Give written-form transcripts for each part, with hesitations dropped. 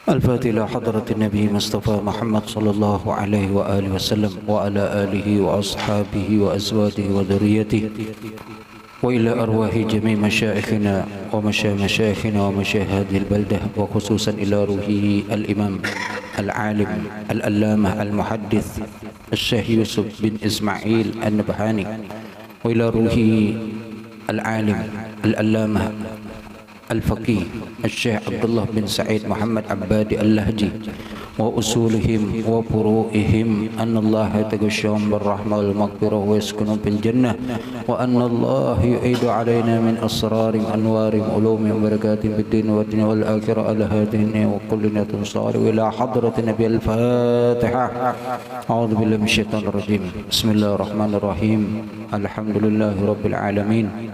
الفاتحة إلى حضرة النبي مصطفى محمد صلى الله عليه وآله وسلم وعلى آله وأصحابه وأزواجه وذريته وإلى أرواح جميع مشايخنا ومشايخنا ومشايخ هذه البلدة وخصوصا إلى روحه الإمام العالم الألامة المحدث الشيخ يوسف بن إسماعيل النبهاني وإلى روحه العالم الألامة الفقيه الشيخ عبد الله بن سعيد محمد عبادي اللهجي وأصولهم وفروعهم أن الله يتغشاهم بالرحمة والمغفرة ويسكنهم في الجنة وأن الله يعيد علينا من أسرار أنوار علوم وبركات في الدين والدنيا والآخرة على هذه وكلنا تنصار إلى حضرة النبي. الفاتحة. أعوذ بالله من الشيطان الرجيم. بسم الله الرحمن الرحيم. الحمد لله رب العالمين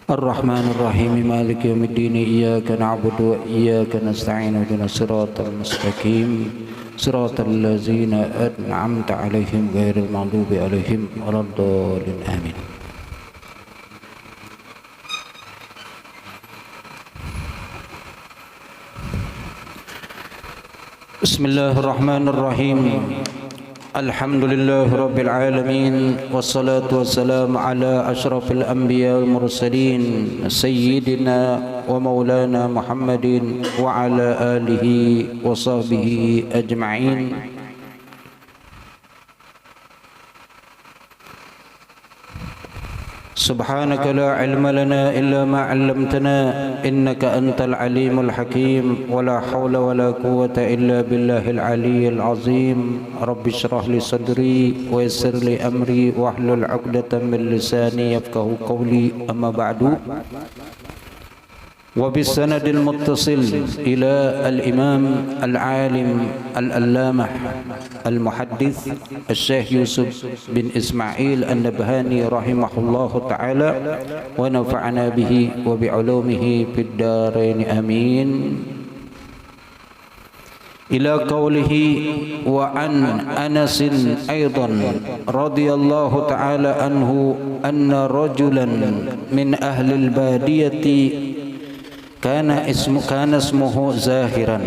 الرحمن الرحيم مالك يوم الدين إياك نعبد وإياك نستعين اهدنا الصراط المستقيم صراط الذين أنعمت عليهم غير المغضوب عليهم ولا الضالين آمين. بسم الله الرحمن الرحيم. الحمد لله رب العالمين والصلاة والسلام على أشرف الأنبياء والمرسلين سيدنا ومولانا محمد وعلى آله وصحبه أجمعين. سبحانك لا علم لنا إلا ما علمتنا إنك أنت العليم الحكيم ولا حول ولا قوة إلا بالله العلي العظيم. رب اشرح لي صدري ويسر لي أمري واحلل عقدة من لساني يفقه قولي. أما بعد، وبالسند المتصل إلى الإمام العالم الألامة المحدث الشيخ يوسف بن إسماعيل النبهاني رحمه الله تعالى ونفعنا به وبعلومه في الدارين آمين. إلى قوله وعن أنس أيضا رضي الله تعالى عنه أن رجلا من أهل البادية كان اسمه زاهرا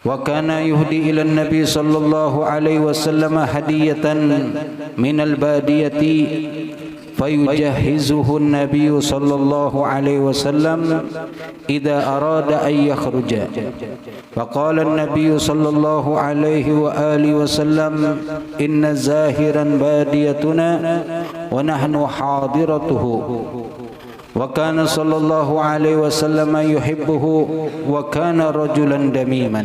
وكان يهدي إلى النبي صلى الله عليه وسلم هدية من البادية فيجهزه النبي صلى الله عليه وسلم إذا أراد أن يخرج. فقال النبي صلى الله عليه وآله وسلم إن زاهرا باديتنا ونحن حاضرته. وكان صلى الله عليه وسلم يحبه وكان رجلا دميما.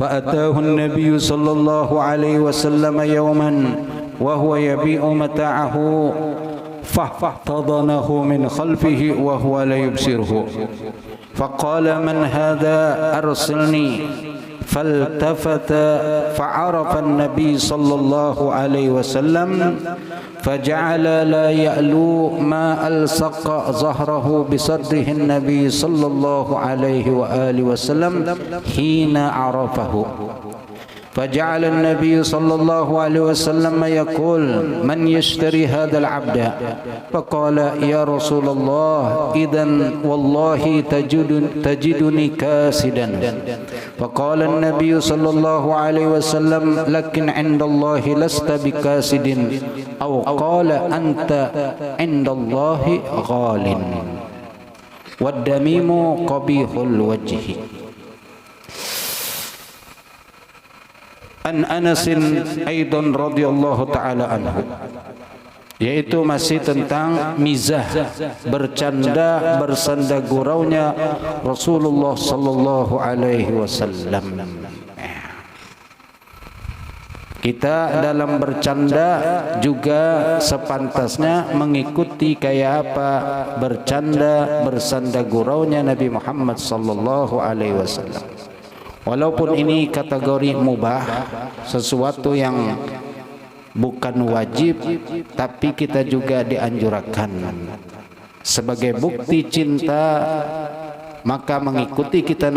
فأتاه النبي صلى الله عليه وسلم يوما وهو يبيع متاعه فاحتضنه من خلفه وهو لا يبصره فقال من هذا أرسلني. فالتفت فعرف النبي صلى الله عليه وسلم فجعل لا يألو ما ألصق ظهره بصدره النبي صلى الله عليه وآله وسلم حين عرفه. فجعل النبي صلى الله عليه وسلم يقول من يشتري هذا العبد؟ فقال يا رسول الله إذن والله تجدني كاسدا. فقال النبي صلى الله عليه وسلم لكن عند الله لست بكاسد أو قال أنت عند الله غال والدميم قبيح الوجه. An Anasin Aidon radhiyallahu ta'ala anhu, yaitu masih tentang mizah, bercanda, bersanda guraunya Rasulullah sallallahu alaihi wasallam. Kita dalam bercanda juga sepantasnya mengikuti kayak apa bercanda, bersanda guraunya Nabi Muhammad sallallahu alaihi wasallam. Walaupun ini kategori mubah, sesuatu yang bukan wajib, tapi kita juga dianjurkan sebagai bukti cinta, maka mengikuti kita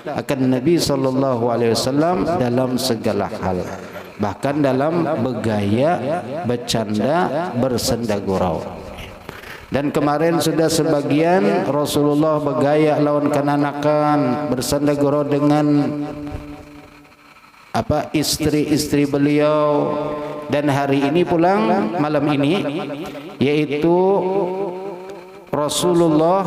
akan Nabi sallallahu alaihi wasallam dalam segala hal, bahkan dalam bergaya, bercanda, bersenda gurau. Dan kemarin sudah sebagian Rasulullah bergaya lawan kananakan, bersanda gurau dengan istri-istri beliau. Dan hari ini pulang malam ini, yaitu Rasulullah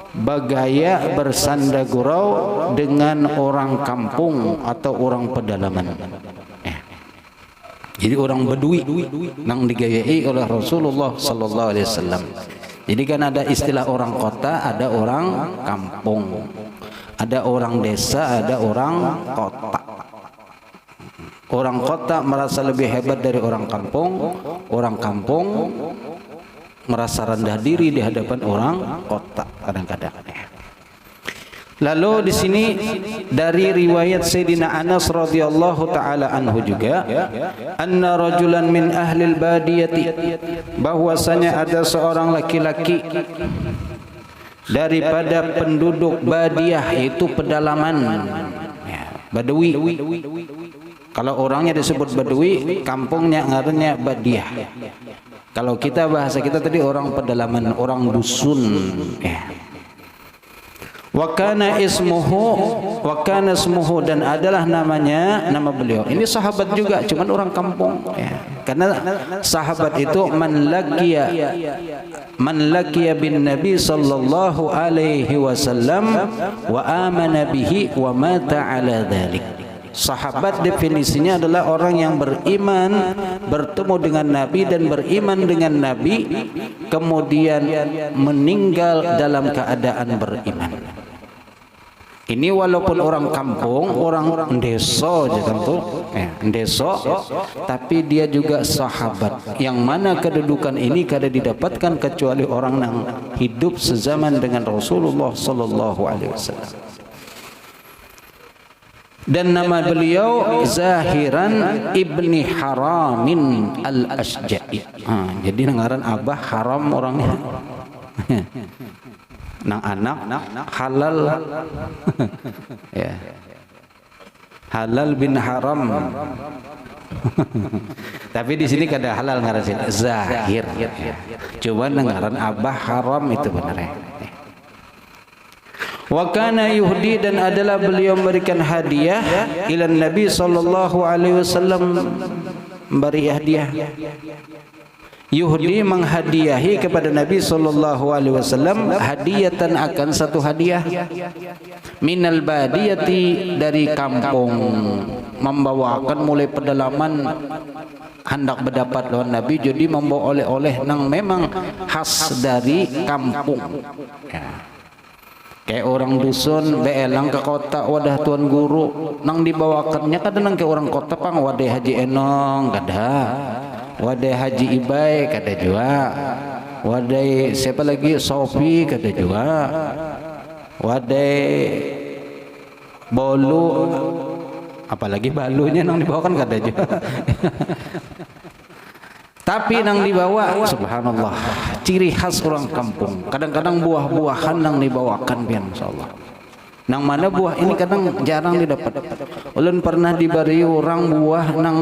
bergaya bersanda gurau dengan orang kampung atau orang pedalaman. Jadi orang Badui nang digayai oleh Rasulullah sallallahu alaihi wasallam. Jadi kan ada istilah orang kota, ada orang kampung. Ada orang desa, ada orang kota. Orang kota merasa lebih hebat dari orang kampung. Orang kampung merasa rendah diri di hadapan orang kota kadang-kadang. Lalu di sini dari riwayat Sayyidina Anas radhiyallahu taala anhu juga, anna rajulan min ahlil badiyati, bahwasanya ada seorang laki-laki daripada penduduk Badiyah, itu pedalaman, Badui. Kalau orangnya disebut Badui, kampungnya ngarannya Badiyah. Kalau kita bahasa kita tadi orang pedalaman, orang dusun. Wa kana ismuhu dan adalah namanya, nama beliau. Ini sahabat juga, cuman orang kampung. Karena sahabat itu man laqiya bin Nabi sallallahu alaihi wasallam wa amana bihi wa mata ala dzalik. Sahabat definisinya adalah orang yang beriman, bertemu dengan Nabi dan beriman dengan Nabi, kemudian meninggal dalam keadaan beriman. Ini walaupun orang kampung, orang desa tapi dia juga sahabat. Yang mana kedudukan ini kada didapatkan kecuali orang yang hidup sezaman dengan Rasulullah sallallahu alaihi wasallam. Dan nama beliau Zahiran ibni Haramin al-Ashja'i. Jadi ngaran Abah Haram orangnya. Nang anak halal. Ya. Halal bin Haram. Tapi di sini kada halal ngaran Zahir. Coba ngaran Abah Haram itu benar. Wa kana yuhdi, dan adalah beliau memberikan hadiah ila Nabi sallallahu alaihi wasallam, memberi hadiah. Yuhdi menghadiahi kepada Nabi sallallahu alaihi wasallam hadiyatan, akan satu hadiah, minal badiyati, dari kampung, membawakan mulai pedalaman hendak berdapat lawan Nabi, jadi membawa oleh-oleh nang memang khas dari kampung. Kayak orang dusun beelang ke kota wadah tuan guru nang dibawakannya kadang nang ke orang kota pang wadah Haji Enong kada, wadah Haji Ibai kada juga, wadah siapa lagi Sofi kada juga, wadah Bolu, apalagi balunya nang dibawakan kada juga. Tapi nang dibawa, subhanallah, ciri khas orang kampung. Kadang-kadang buah-buahan nang dibawakan pian, insyaallah. Nang mana buah ini kadang jarang didapat. Ulun pernah diberi orang buah nang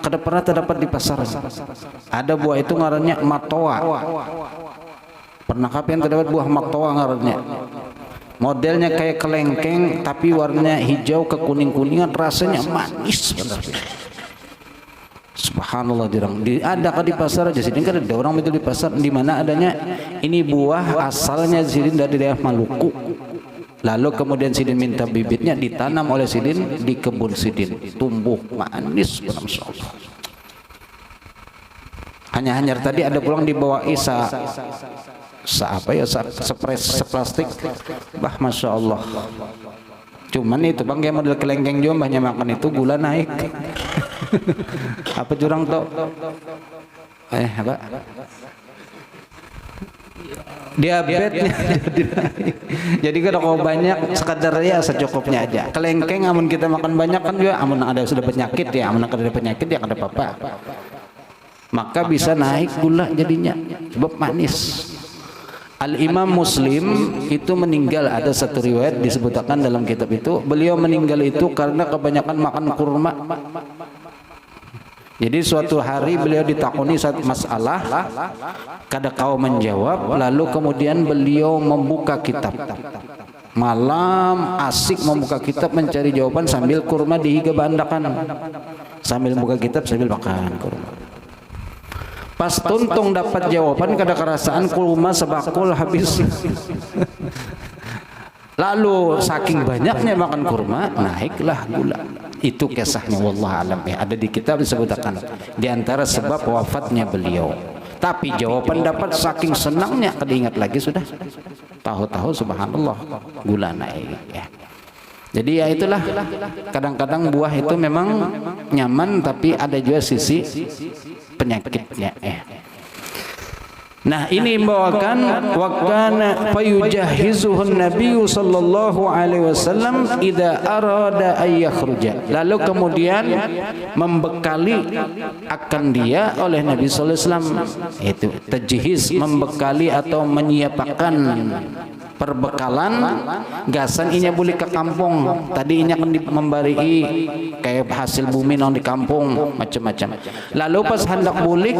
kada pernah terdapat di pasar. Ada buah itu ngarannya matoa. Pernah kapan terdapat buah matoa ngarannya? Modelnya kayak kelengkeng tapi warnanya hijau ke kuning-kuningan, rasanya manis benar. Subhanallah, ada di pasar aja sini kan ada orang itu di pasar, di mana adanya ini buah asalnya sidin dari daerah Maluku, lalu kemudian sidin minta bibitnya ditanam oleh sidin di kebun sidin, tumbuh manis masyaallah. Hanya tadi ada pulang dibawa seplastik, bah masya Allah. Cuman itu bang kayak model kelengkeng juga banyak makan itu gula naik. Apa jurang tau? Apa? Diabetesnya. Jadi kalau banyak sekadar ya secukupnya aja. Kelengkeng amun kita makan banyak kan juga amun ada sudah penyakit ya, amun ada penyakit ya kada apa-apa. Maka bisa naik gula jadinya sebab manis. Al-Imam Muslim itu meninggal, ada satu riwayat disebutkan dalam kitab itu, beliau meninggal itu karena kebanyakan makan kurma. Jadi suatu hari beliau ditakoni satu masalah, kada kau menjawab, lalu kemudian beliau membuka kitab. Malam asik membuka kitab mencari jawaban sambil kurma dihiga bandakan. Sambil buka kitab sambil makan kurma. Pas tuntung dapat jawaban kada kerasaan kurma sebakul habis. Lalu saking banyaknya makan kurma, naiklah gula. Itu kisahnya, wallah alam ya. Ada di kitab disebutkan di antara sebab wafatnya beliau. Tapi jawaban dapat saking senangnya, kada ingat lagi sudah. Tahu-tahu subhanallah gula naik ya. Jadi ya itulah, kadang-kadang buah itu memang nyaman tapi ada juga sisi penyakitnya ya. Nah, ini membawakan wakana fayujahizuhun nabiyyu sallallahu alaihi wasallam idza arada ay yakhruja. Lalu kemudian membekali akan dia oleh Nabi sallallahu alaihi wasallam, itu tajhiz, membekali atau menyiapkan perbekalan gasan inya boleh ke kampung. Tadi inya kan memberi kayak hasil bumi nong di kampung macam-macam. Lalu pas hendak bulik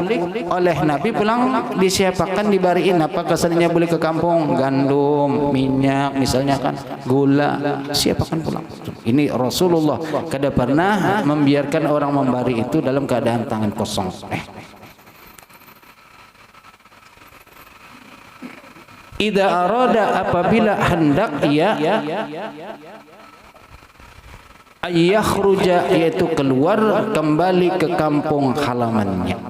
oleh Nabi pulang disiapkan dibariin apa gasan inya boleh ke kampung, gandum, minyak misalnya kan, gula, siapkan pulang. Ini Rasulullah kada pernah membiarkan orang memberi itu dalam keadaan tangan kosong. Idza arada, apabila hendak ia ayakhruja, yaitu keluar kembali ke kampung halamannya,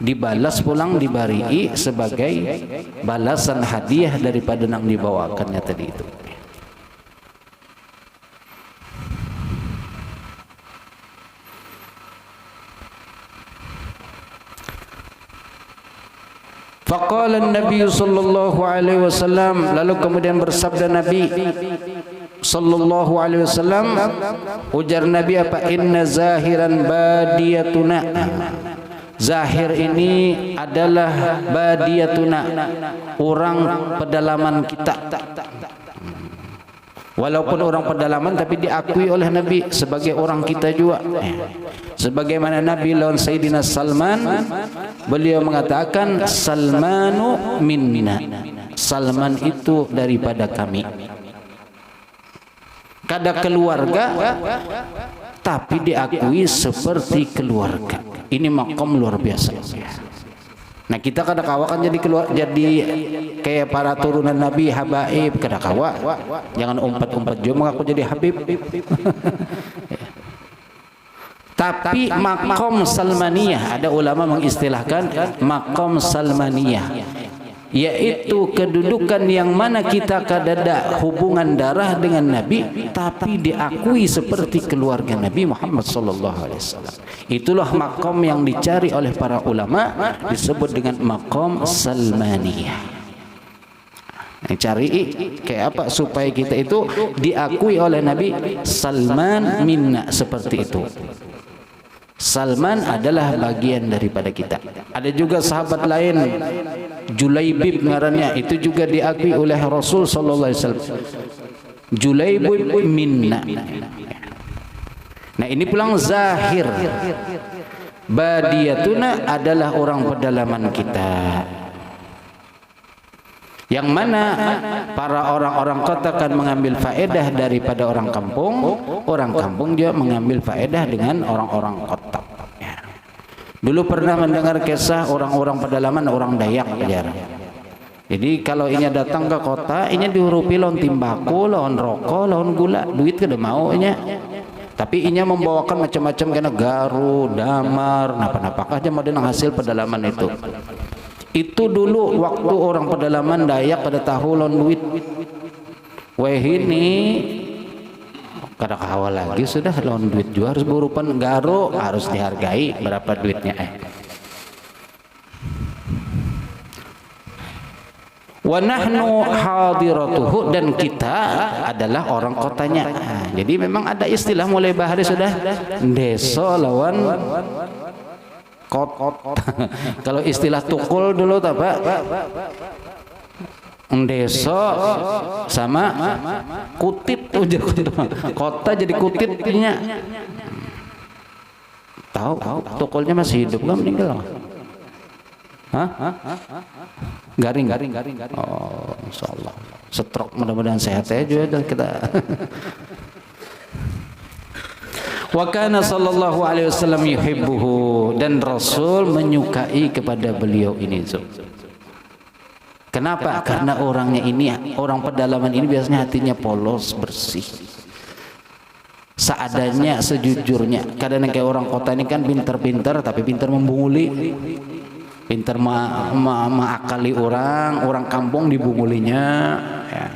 dibalas pulang dibari sebagai balasan hadiah daripada yang dibawakannya tadi itu. Faqala an-nabiy sallallahu alaihi wasallam, lalu kemudian bersabda Nabi sallallahu alaihi wasallam, ujar Nabi apa? Inna zahiran badiyatuna. Zahir ini adalah badiyatuna, orang pedalaman kita. Walaupun orang pedalaman tapi diakui oleh Nabi sebagai orang kita juga. Sebagaimana Nabi lawan Sayyidina Salman, beliau mengatakan Salmanu minna. Salman itu daripada kami. Kada keluarga tapi diakui seperti keluarga. Ini makom luar biasa. Nah, kita kada kawa kan jadi kayak para turunan Nabi habaib, kada kawa. Jangan umpat-umpat jo mengaku jadi habib. Tapi makom salmaniyah, ada ulama mengistilahkan makom salmaniyah, yaitu kedudukan yang mana kita kadada hubungan darah dengan Nabi tapi diakui seperti keluarga Nabi Muhammad sallallahu alaihi wasallam. Itulah makom yang dicari oleh para ulama, disebut dengan makom salmaniyah. Cari kayak apa supaya kita itu diakui oleh Nabi. Salman minna, seperti itu. Salman adalah bagian daripada kita. Ada juga sahabat lain, Julaibib ngarannya, itu juga diakui oleh Rasul sallallahu alaihi wasallam. Julaibib minna. Nah, ini pulang zahir. Badiyatuna adalah orang pedalaman kita. Yang mana para orang-orang kota kan mengambil faedah daripada orang kampung juga mengambil faedah dengan orang-orang kota. Dulu pernah mendengar kisah orang-orang pedalaman, orang Dayak ajar. Jadi kalau inya datang ke kota, inya dihurupi lawan timbako, lawan rokok, lawan gula, duit kada mau inya. Tapi inya membawakan macam-macam kena garu, damar, napa-napakah aja model hasil pedalaman itu. Itu dulu waktu orang pedalaman Dayak pada tahu lawan duit. Weh ini kada kawal lagi sudah lawan duit juga harus berupa garo, harus dihargai berapa duitnya. Wa nahnu hadiratuhu, dan kita adalah orang kotanya. Jadi memang ada istilah mulai bahari sudah deso lawan kot. Kalau istilah tukul dulu apa? Deso sama kutit, kota jadi kutitnya. Tahu, tokolnya masih hidup kan meninggal? Hah? Garing. Oh, insyaallah. Stroke, mudah-mudahan sehat ya juga kita. Wa kana sallallahu alaihi wasallam yuhibbuhu, dan Rasul menyukai kepada beliau ini. Kenapa? Karena orangnya ini, orang pedalaman ini biasanya hatinya polos, bersih, seadanya, sejujurnya. Kadang kayak orang kota ini kan pintar-pintar tapi pintar membunguli, pintar mengakali orang kampung dibungulinya ya.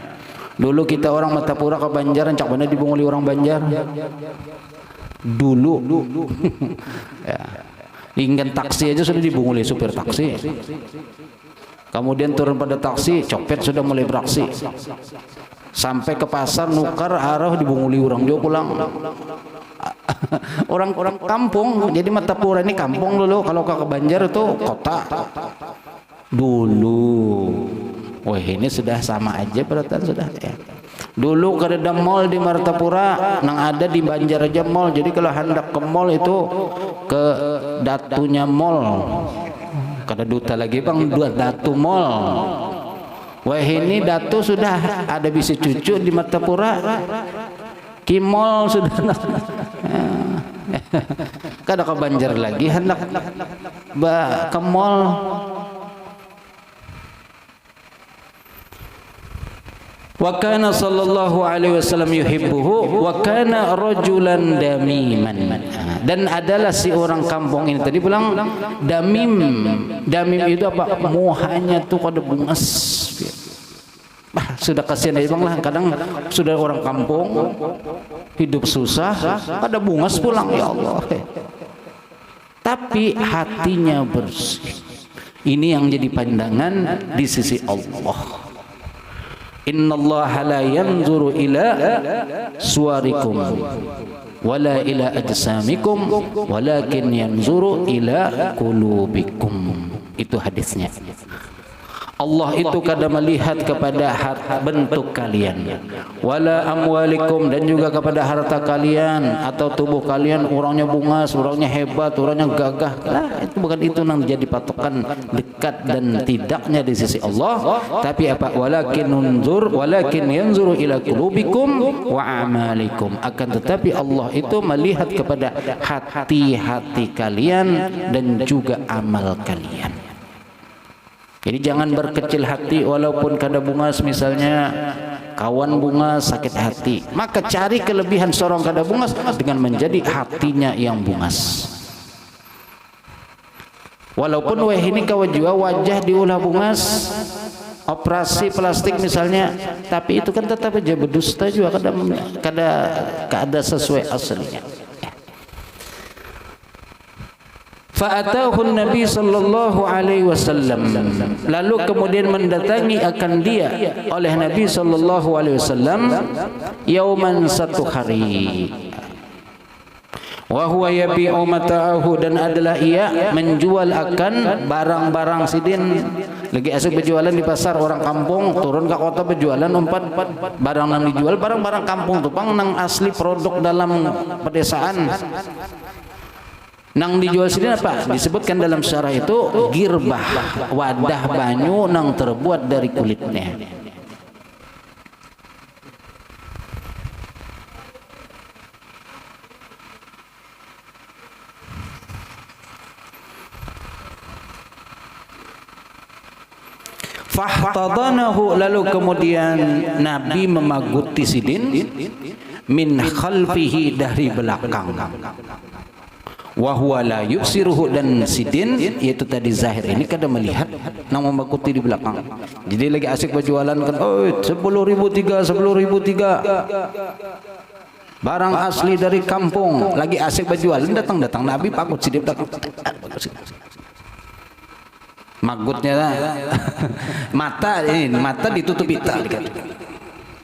Dulu kita orang Matapura ke Banjar, cak bener dibunguli orang Banjar dulu ya. Ingin taksi aja sudah dibunguli supir taksi, kemudian turun pada taksi copet sudah mulai beraksi, sampai ke pasar nukar arah dibunguli orang juga pulang. Orang kampung, jadi Matapura ini kampung dulu, kalau ke Banjar itu kota dulu. Wah, ini sudah sama aja berarti sudah ya. Dulu kada mall di Martapura, nang ada di Banjar aja mall. Jadi kalau hendak ke mall itu ke datunya mall. Kada duta lagi bang, datu mall. Wah, ini datu sudah ada bisa cucu di Martapura. Kimol sudah. Kada ke Banjar lagi, hendak ke mall. Wa kana sallallahu alaihi wasallam yuhibbuhu wa kana rajulan damiman, dan adalah si orang kampung ini tadi bilang damim itu apa, muhanya tuh kada bungas. Sudah kasihan aja bang lah, kadang sudah orang kampung hidup susah kada bungas pulang, ya Allah, tapi hatinya bersih. Ini yang jadi pandangan di sisi Allah. Innallaha la yanzuru ila suwarikum wala ila ajsamikum walakin yanzuru ila qulubikum. Itu hadisnya. Allah itu kadang melihat kepada bentuk kalian, wala amwalikum, dan juga kepada harta kalian atau tubuh kalian. Orangnya bungas, orangnya hebat, orangnya gagah, itu bukan itu yang menjadi patokan dekat dan tidaknya di sisi Allah. Tapi apa? Walakin yanzuru ila qulubikum wa amalikum. Akan tetapi Allah itu melihat kepada hati-hati kalian dan juga amal kalian. Jadi jangan berkecil hati, walaupun kada bungas, misalnya kawan bungas sakit hati, maka cari kelebihan seorang kada bungas dengan menjadi hatinya yang bungas. Walaupun ini kawan juga wajah diulah bungas, operasi plastik misalnya, tapi itu kan tetap aja berdusta juga, kada sesuai aslinya. Fa'atahu Nabi sallallahu alaihi wasallam, lalu kemudian mendatangi akan dia oleh Nabi sallallahu alaihi wasallam yauman, satu hari, wa huwa yabi'u mata'ahu, dan adalah ia menjual akan barang-barang sidin. Lagi asik berjualan di pasar, orang kampung turun ke kota berjualan, umpat barang yang dijual barang-barang kampung tuh pang nang asli produk dalam pedesaan. Nang dijual sini apa? Disebutkan dalam syarah itu girbah, wadah banyu nang terbuat dari kulitnya. Fahtadanahu, lalu kemudian Nabi memaguti sidin min khalfihi, dari belakang. Wa huwa la yusiruhu, dan sidin yaitu tadi zahir ini kada melihat nang memakuti di belakang. Jadi lagi asik berjualan kan, oh 10.003 barang asli dari kampung, lagi asik berjualan, datang Nabi pakut sidin belakang, magutnya mata ditutupi tali kan.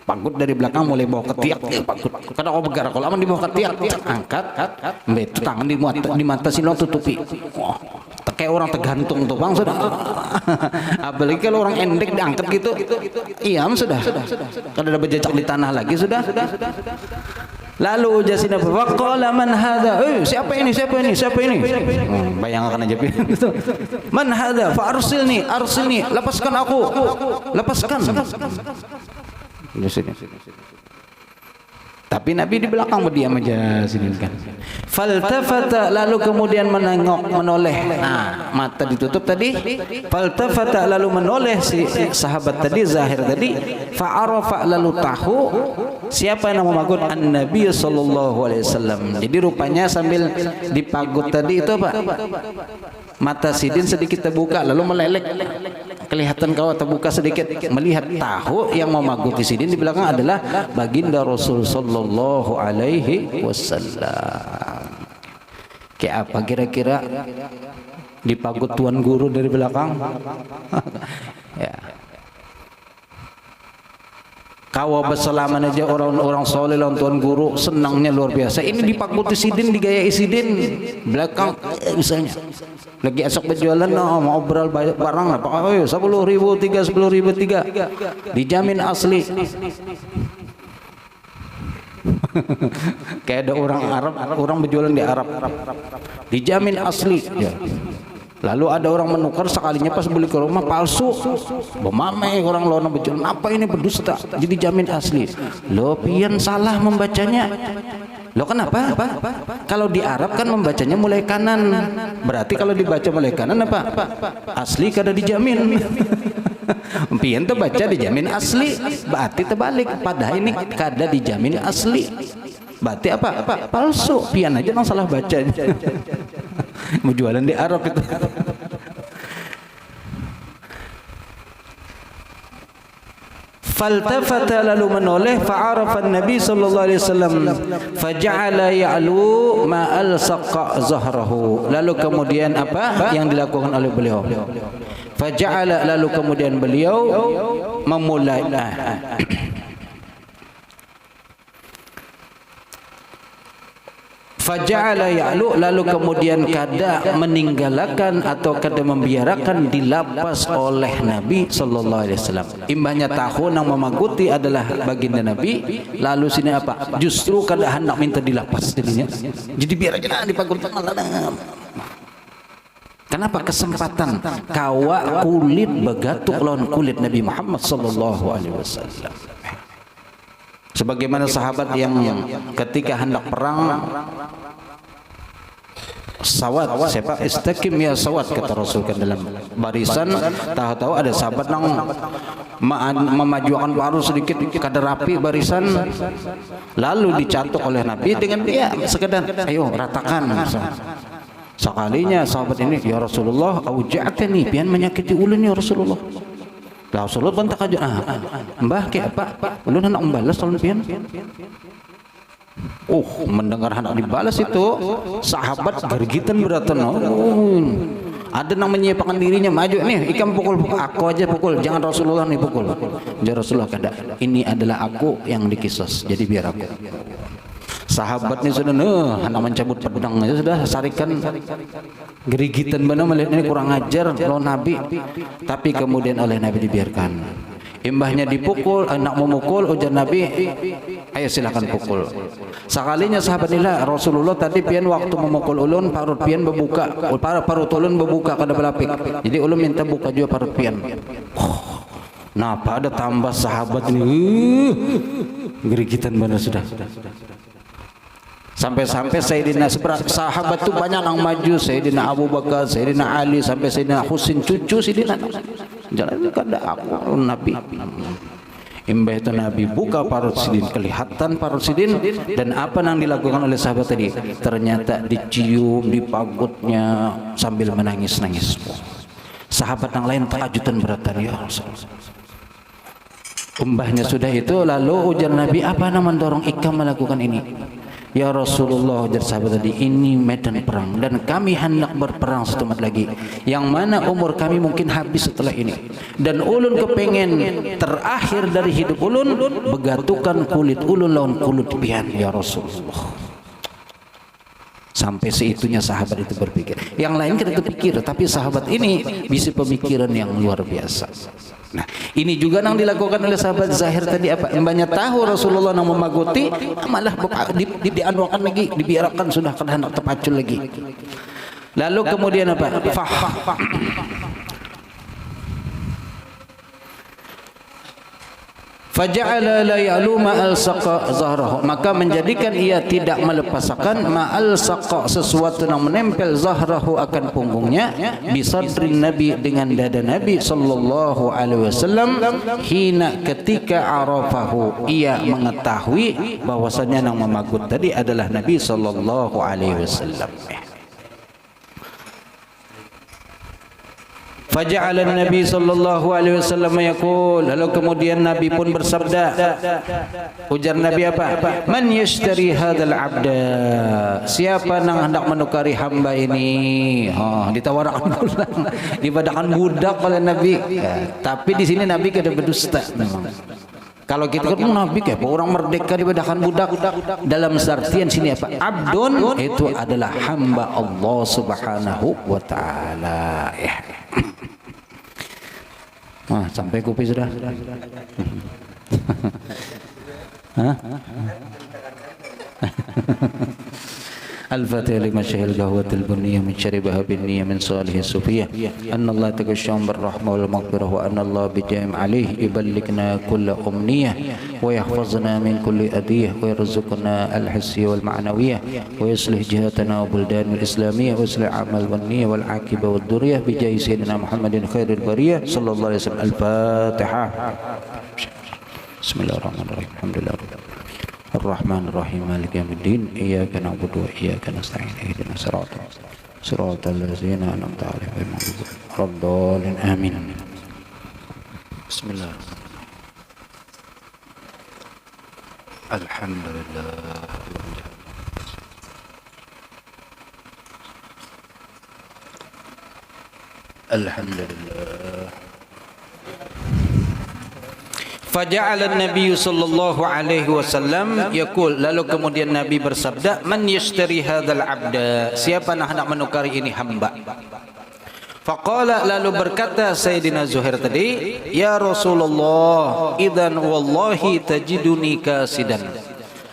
Pagut dari belakang mulai bawa ketiak, pagut. Kada kau bergerak, kalau aman dibawa ketiak, angkat, itu tangan di mata silong tutupi. Wah, kayak orang tergantung tuh bang, sudah. Apalagi kalau orang endek diangkat gitu, iya sudah. Kada ada berjejak di tanah lagi sudah. Lalu ujar si Nabi, waqala man hadha? Siapa ini? Bayangkan aja gitu. Man hadha? Fa arsilni, lepaskan aku. Lepaskan. Di sini. Tapi Nabi di belakang berdiam aja sini kan. Faltafata, lalu kemudian menoleh. Mata ditutup tadi. Faltafata, lalu menoleh si sahabat tadi, Zahir tadi. Fa'arafa, lalu tahu siapa yang memagut An-Nabi sallallahu alaihi wasallam. Jadi rupanya sambil dipagut tadi itu apa? Mata Sidin sedikit terbuka lalu melelek. Kelihatan kau terbuka sedikit, melihat tahu yang memaguti Sidin di belakang adalah baginda Rasul sallallahu alaihi wasallam. Kayak apa kira-kira dipagut tuan guru dari belakang? Ya. Kau bersalaman aja orang-orang soleh lawan tuan guru senangnya luar biasa. Ini dipakuti Sidin, digayai Sidin belakang misalnya. Lagi esok berjualan, mau obrol barang apa? 10.000 3, 10.000 3. Dijamin asli. Kayak ada orang Arab, orang berjualan di Arab. Dijamin asli. Ya. Lalu ada orang menukar sekalinya pas beli ke rumah palsu. Bemame orang lawan berjualan, apa ini berdusta? Jadi jamin asli. Lo pian salah membacanya. Lo kenapa? Kalau di Arab kan membacanya mulai kanan. Berarti kalau dibaca mulai kanan apa? Asli kada dijamin. Pian tuh baca dijamin asli. Berarti terbalik. Padahal ini kada dijamin asli. Berarti apa? Palsu. Pian aja nang salah bacanya. Mau jualan di Arab itu. Faltafata, lalu menoleh, fa'arafa Nabi sallallahu alaihi wasallam, faja'ala ya'lu ma alsaqa zahrahu. Lalu kemudian apa yang dilakukan oleh beliau? Faja'ala, lalu kemudian beliau memulai Faja'ala ya'lu, lalu kemudian kada meninggalkan atau kada membiarkan dilapas oleh Nabi sallallahu alaihi wasallam. Imbahnya tahu nang memaguti adalah baginda Nabi, lalu sini apa? Justru kada hendak minta dilapas jadinya. Jadi biar aja dipagut. Kenapa? Kesempatan kawa kulit begatuk lawan kulit Nabi Muhammad sallallahu alaihi wasallam. Sebagaimana sahabat yang ketika hendak perang sawat, siapa istakim ya sawat, kata Rasul kan dalam barisan. Tahu-tahu ada sahabat nang memajukan paruh sedikit kada rapi barisan, lalu dicatuk oleh Nabi dengan dia sekedar ayo ratakan. Sekalinya sahabat ini, ya Rasulullah, auja'tani, pian menyakiti ulun ya Rasulullah. Lah Rasulullah bentak aja, mbah kayak apa? Ulun hendak membalas tolong pian. Mendengar hendak dibalas itu sahabat gergitan beratan. Ada yang menyiapkan dirinya maju nih, ikan pukul aku aja pukul, jangan Rasulullah nih pukul. Ya Rasulullah kada, ini adalah aku yang dikisos, jadi biar aku. Sahabat ini sudah hendak mencabut pedang aja sudah sarikan gerigitan benar melihat ini kurang ajar lawan Nabi, tapi kemudian oleh Nabi dibiarkan. Imbahnya dipukul, hendak memukul, ujar Nabi, ayo silakan pukul. Sekalinya sahabat inilah Rasulullah tadi pian waktu memukul ulun parut pian berbuka, parut ulun berbuka kada berlapik. Jadi ulun minta buka juga parut pian. Nah, pada tambah sahabat ini gerigitan benar sudah. Sampai-sampai Sayyidina sahabat tu banyak yang maju, Sayyidina Abu Bakar, Sayyidina Ali, sampai Sayyidina Husin cucu Sayyidina. Jangan kada aku Nabi. Imbah itu Nabi buka parut Sidin, kelihatan parut Sidin, dan apa yang dilakukan oleh sahabat tadi? Ternyata dicium di pagutnya sambil menangis-nangis. Sahabat yang lain tajudan beratan, ya Rasulullah. Umbahnya sudah itu, lalu ujar Nabi, apa yang mendorong ikam melakukan ini? Ya Rasulullah, ujar sahabat tadi, ini medan perang dan kami hendak berperang setemat lagi, yang mana umur kami mungkin habis setelah ini, dan ulun kepengen terakhir dari hidup ulun begatukan kulit ulun lawan kulit pian. Ya Rasulullah, Sampai seitunya sahabat itu berpikir. Yang lain kan itu pikir, tapi sahabat ini bisa pemikiran yang luar biasa. Nah, ini juga yang dilakukan oleh sahabat Zahir tadi apa? Mbaknya tahu Rasulullah yang memaguti, malah dianuakan lagi, dibiarkan sudah kena terpacul lagi. Lalu kemudian apa? Faja'ala la ya'lu ma'al saqa zahrahu, maka menjadikan ia tidak melepaskan ma'al saqa, sesuatu yang menempel zahrahu akan punggungnya, bisadrin nabi, dengan dada Nabi sallallahu alaihi wasallam, hina ketika arafahu, ia mengetahui bahwasanya yang memagut tadi adalah Nabi sallallahu alaihi wasallam. Faja'ala Nabi sallallahu alaihi wasallam yaqul, lalu kemudian Nabi pun bersabda, ujar Nabi apa? Man yashtari hadzal abda, siapa yang hendak menukari hamba ini? Ditawarkan pula, dibadakan budak oleh Nabi. Tapi di sini Nabi kada berdusta memang. Kalau kita kan Nabi kayak orang merdeka dibadakan budak. Dalam artian sini apa? Abdun itu adalah hamba Allah Subhanahu wa taala. Sampai kopi sudah. الفاتحة لما شهد القهوة البنية من شربها بالنية من صالح الصوفية أن الله تكشف بالرحمة والمغفرة وأن الله بجام عليه يبلغنا كل أمنية ويحفظنا من كل أذية ويرزقنا الحسية والمعنوية ويصلح جهاتنا وبلدان الإسلامية ويصلح أعمال والنية والعاقبة والذرية بجاه سيدنا محمد خير البرية صلى الله عليه وسلم. الفاتحة. بسم الله الرحمن الرحيم. الحمد لله رب العالمين الرحمن الرحيم مالك يوم الدين إياك نعبد وإياك نستعين اهدنا صراط الذين أنعمت عليهم غير المغضوب عليهم ولا الضالين آمين. بسم الله الحمد لله الحمد لله. Faja'ala Nabi sallallahu alaihi wasallam yaqul, lalu kemudian Nabi bersabda, man yashtari hadzal abda, siapa yang hendak menukari ini hamba. Faqala, lalu berkata Sayyidina Zuhair tadi, ya Rasulullah, idzan wallahi tajiduni kasidan.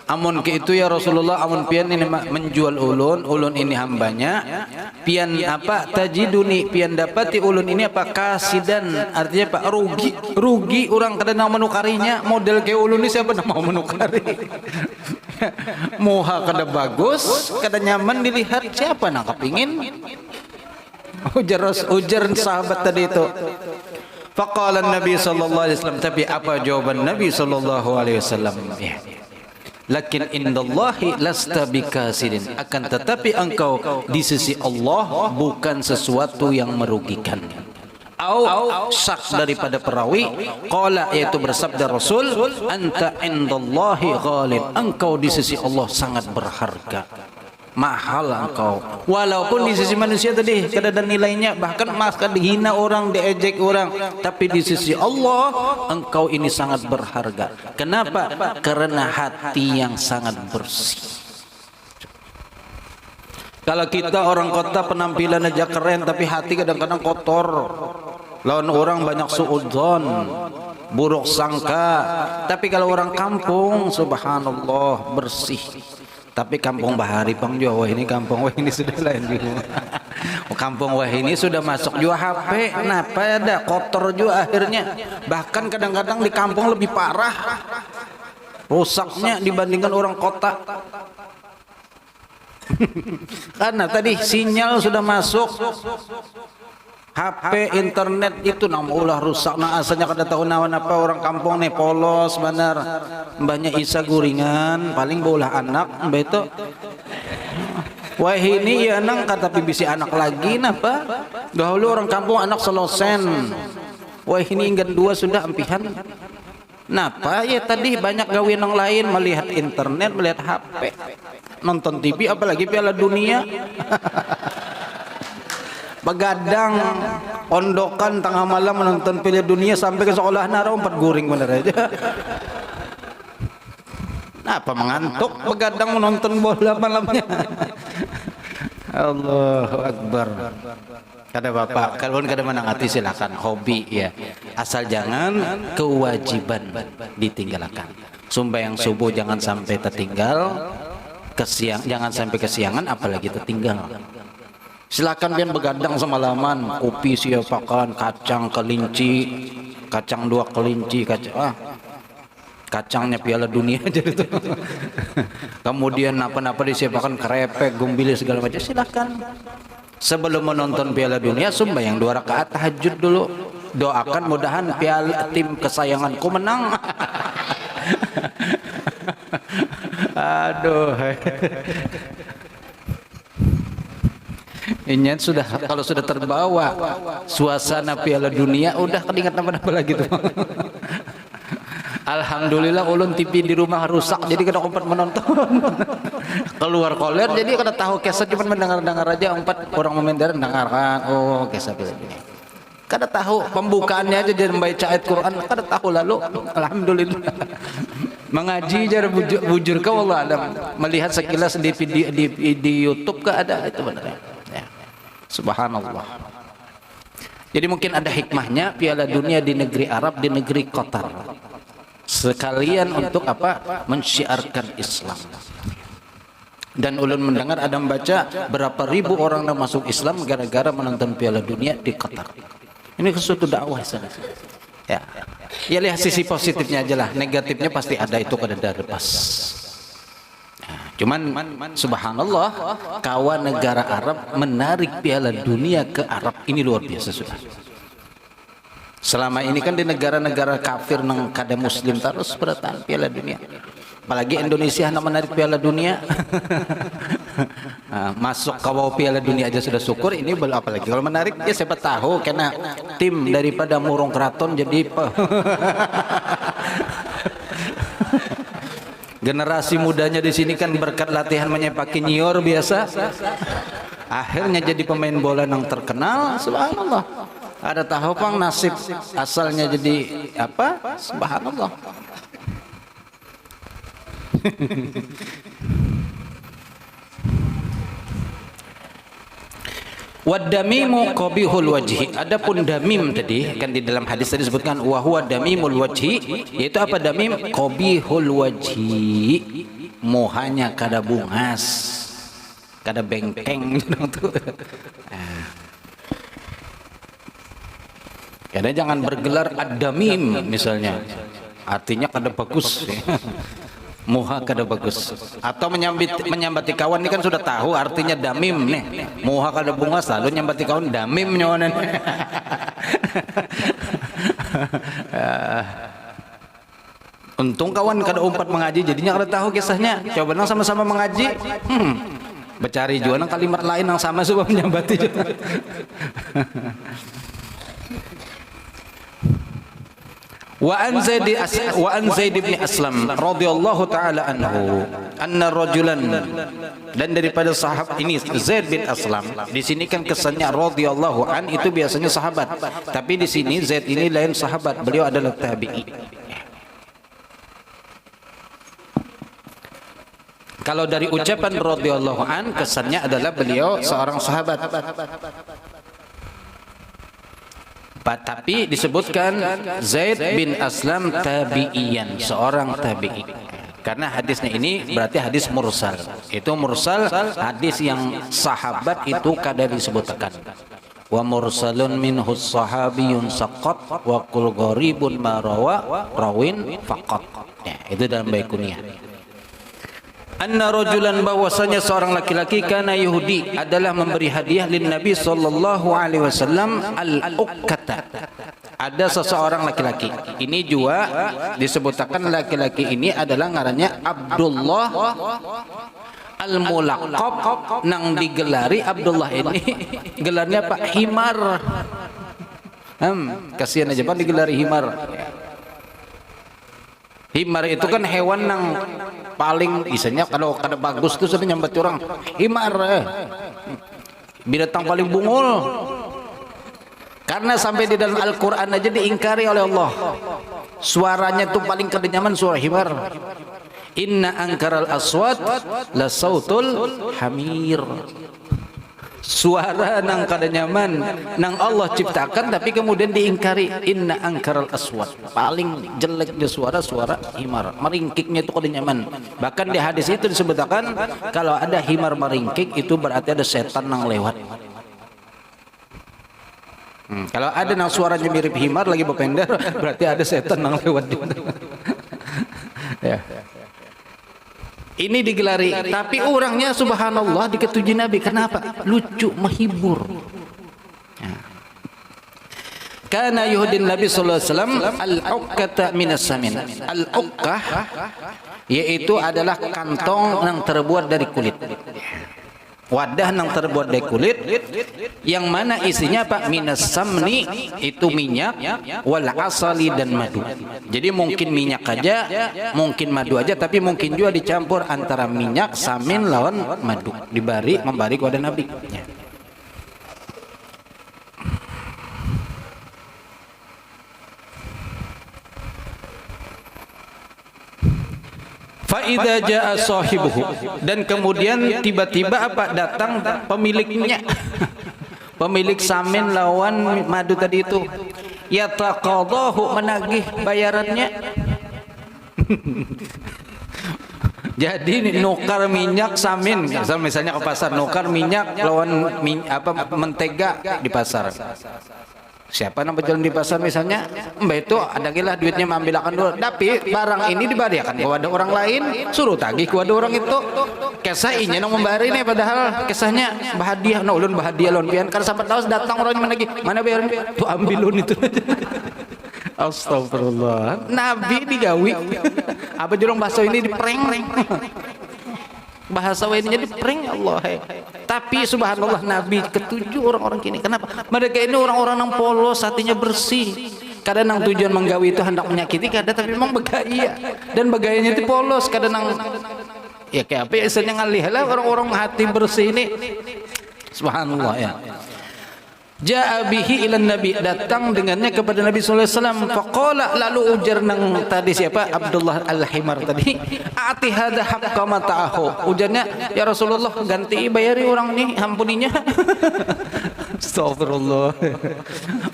Amun ke itu ya Rasulullah, amun pian ini menjual ulun ini hambanya, pian apa tajiduni, pian dapati ulun ini apa kasidan, artinya apa? Rugi orang kada nak menukarinya. Model ke ulun ini siapa nak mau menukari? Moha kada bagus, kada nyaman dilihat, siapa nak kepingin? Ujar sahabat tadi itu. Faqala Nabi sallallahu alaihi wasallam, tapi apa jawaban Nabi sallallahu alaihi wasallam? Lakin indallahi lasta bikasidin, akan tetapi engkau di sisi Allah bukan sesuatu yang merugikan. Au syak daripada perawi, qala, yaitu bersabda Rasul, anta indallahi ghalin, engkau di sisi Allah sangat berharga, mahal engkau. Walaupun di sisi manusia tadi kada ada nilainya, bahkan mas kada dihina orang, diejek orang, tapi di sisi Allah engkau ini sangat berharga. Kenapa? Karena hati yang sangat bersih. Kalau kita orang kota penampilan aja keren, tapi hati kadang-kadang kotor. Lawan orang banyak suudzon, buruk sangka. Tapi kalau orang kampung, subhanallah, bersih. Tapi kampung Bahari Bang Jawa ini, kampung wah ini sudah lain juga. Kampung wah ini sudah masuk juga HP, kenapa ada kotor juga akhirnya. Bahkan kadang-kadang di kampung lebih parah rusaknya dibandingkan orang kota. Karena tadi sinyal sudah masuk, HP, internet itu ulah rusak. Nah asalnya kada tahu nawan apa orang kampung nih polos benar. Mbahnya Isa guringan, paling bolah anak mbah itu. Wah ini ya nang kata bisi anak lagi napa? Dahulu orang kampung anak selosen. Wah ini ingin dua sudah empihan. Napa ya tadi banyak gawin yang lain, melihat internet, melihat HP, nonton TV, apalagi Piala Dunia. Begadang ondokan tengah malam menonton Piala Dunia sampai ke sekolah nara 4 guring bener aja. Apa mengantuk begadang menonton bola malamnya? Allahu Akbar. Kata bapak, kalau kada menangati silakan, hobi ya. Asal jangan kewajiban ditinggalkan. Sembahyang subuh jangan sampai tertinggal, jangan sampai kesiangan, apalagi tertinggal. Silakan pian begadang semalaman, kopi siapakan, kacang kelinci, kacang 2 kelinci, kacangnya Piala Dunia aja itu. Kemudian apa-apa disiapkan kerepek, gumbili segala macam, silakan. Sebelum menonton Piala Dunia, sembahyang 2 rakaat tahajud dulu. Doakan mudahan tim kesayanganku menang. Aduh. Ini sudah, kalau sudah terbawa suasana Piala Dunia, udah keinget apa-apa lagi tuh. Alhamdulillah ulun TV di rumah rusak jadi kada sempat menonton. Keluar koler jadi kada tahu keset, cuma mendengar-dengar aja, 4 orang memendar dengarkan. Oh, keset ini. Kada tahu pembukaannya aja jadi membaca ayat Quran, kada tahu lalu. Alhamdulillah. Mengaji jar bujur ka wallah alam. Melihat sekilas di video di YouTube ka ada itu benar. Ya. Subhanallah. Jadi mungkin ada hikmahnya Piala Dunia di negeri Arab, di negeri Qatar. Sekalian untuk apa? Mensyiarkan Islam. Dan ulun mendengar ada membaca berapa ribu orang yang masuk Islam gara-gara menonton Piala Dunia di Qatar. Ini sesuatu dakwah sana. Ya. Ya lihat sisi positifnya aja lah, negatifnya pasti ada, itu kada lepas. Nah, cuman subhanallah, kawan negara Arab menarik Piala Dunia ke Arab ini luar biasa sudah. Selama ini kan di negara-negara kafir nang kada muslim terus bertahan Piala Dunia. Apalagi Indonesia nak menarik Piala Dunia. Nah, masuk ke bawah Piala Dunia aja sudah syukur, ini belum apalagi kalau menarik ya siapa tahu karena tim daripada Murung Keraton jadi generasi mudanya di sini kan berkat latihan menyepaki nyior biasa. Akhirnya jadi pemain bola yang terkenal, subhanallah. Ada tahu pang nasib asalnya jadi apa? Subhanallah. Wadamimu qabihul wajhi. Adapun damim tadi kan di dalam hadis tadi disebutkan wa huwa damimul wajhi, yaitu apa damim? Qabihul wajhi. Muhanya kada bungas, kada bengkeng gitu. Kadang jangan bergelar ad-damim misalnya. Artinya kada bagus. Muha kada bagus. Atau menyambati kawan ini kan sudah tahu artinya damim nih. Muha kada bungas lalu nyambati kawan damim nyawanan. Untung kawan kada umpat mengaji jadinya kada tahu kisahnya. Coba nang sama-sama mengaji. Bercari juga nang kalimat lain yang sama supaya menyambati. Wa an Zaid bin Aslam radhiyallahu taala anhu anna rajulan, dan daripada sahabat ini Zaid bin Aslam, di sini kan kesannya radhiyallahu an itu biasanya sahabat, tapi di sini Zaid ini lain sahabat, beliau adalah tabi'i. Kalau dari ucapan radhiyallahu an kesannya adalah beliau seorang sahabat. Tapi disebutkan Zaid bin Aslam tabi'iyan, seorang tabi'i. Karena hadisnya ini berarti hadis mursal. Itu mursal, hadis yang sahabat itu kada disebutkan. Wa mursalun minhu sahabiyun saqat wa qul gharibun ma rawa rawin faqat. Ya, itu dalam Baiquniyah. Anna rajulan, bahwasanya seorang laki-laki kana Yahudi adalah memberi hadiah lin Nabi sallallahu alaihi wasallam al-ukkata. Ada seseorang laki-laki. Ini juga disebutkan laki-laki ini adalah ngarannya Abdullah al-Mulaqab, nang digelari Abdullah ini gelarnya Pak Himar. Kasihan aja Pak digelari Himar. Himar itu kan hewan yang paling isinya kalau kada bagus tuh sudah nyambat orang himar, binatang paling bungul. Karena sampai di dalam Al-Quran aja diingkari oleh Allah. Suaranya tuh paling kada nyaman suara himar. Inna angkaral aswat la sautul hamir. Suara nang kada nyaman nang Allah ciptakan tapi kemudian diingkari. Inna angkaral aswat, paling jeleknya suara himar, meringkiknya itu kada nyaman. Bahkan di hadis itu disebutkan kalau ada himar meringkik itu berarti ada setan nang lewat. Kalau ada nang suaranya mirip himar lagi berpender berarti ada setan nang lewat juga. Ya. Ini digelari, tapi orangnya subhanallah diketuji Nabi. Kenapa? Lucu, menghibur. Kana yuhdin Nabi sallallahu alaihi wasallam al-uqqata minas samin. Al-uqqah yaitu adalah kantong yang terbuat dari kulit. Wadah yang terbuat dari kulit yang mana isinya apa? Minas samni, itu minyak, wal asali, dan madu. Jadi mungkin minyak aja, mungkin madu aja, tapi mungkin juga dicampur antara minyak, samin lawan madu, membari kepada Nabi. Fa'idha ja'a sahibuhu, dan kemudian tiba-tiba apa? Datang pemiliknya. Pemilik samin lawan madu tadi itu. Yataqadahu, menagih bayarannya. Jadi nukar minyak samin, misalnya ke pasar nukar minyak lawan mentega di pasar. Siapa nampak jalan di pasar misalnya, mbak itu ada gila duitnya mengambilkan dulu, tapi barang ini dibariakan kepada orang lain, suruh tagih kepada orang itu. Kesah ini nang membari nih, padahal kesahnya bahadiah, no ulun bahadiah lon pian, karena sampai tahu datang orang yang menagih, mana bayarnya, tuh ambil lun itu. Astagfirullah, Nabi digawi, apa jurang bahasa ini diprank. Bahasa lainnya diprank Allah. Tapi subhanallah Nabi ketujuh orang-orang kini. Kenapa? Mereka ini orang-orang yang polos, hatinya bersih. Kadang nang tujuan menggawi itu hendak menyakiti, kadang tapi memang begaya. Dan begayanya itu polos. Kadang nang ya kayak apa ya, istilahnya ngalih lah orang-orang hati bersih ini. Subhanallah ya. Ja'a bihi ilan Nabi, datang dengannya kepada Nabi sallallahu alaihi wasallam. Faqala, lalu ujar nang tadi siapa? Abdullah al-Himar tadi. Ati hadza haqqa mata'ahu. Ujarnya, ya Rasulullah, ganti bayari orang nih, ampuninya. Astagfirullah.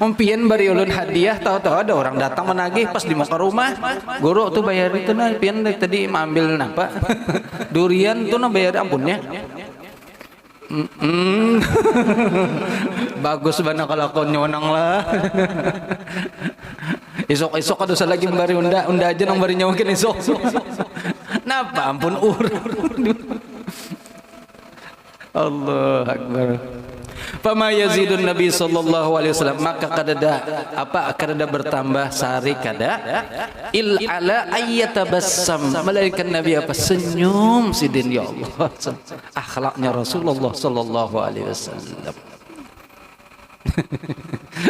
Umpian bari ulun hadiah, tahu-tahu ada orang datang menagih pas di muka rumah. Guru tuh bayar itu nah, pian tadi ambil napa? Durian tuh nah bayar ampunnya. Bagus banget kalau kau nyonang lah. Isok ada lagi membari unda aja nang bari nyawakin isok. Napa ampun Allah Akbar. Fama yazidun Nabi sallallahu alaihi wasallam, maka kadada bertambah sari kada il ala ayyatabassam, melainkan Nabi apa? Senyum sidin, ya Allah. Akhlaknya Rasulullah sallallahu alaihi wasallam.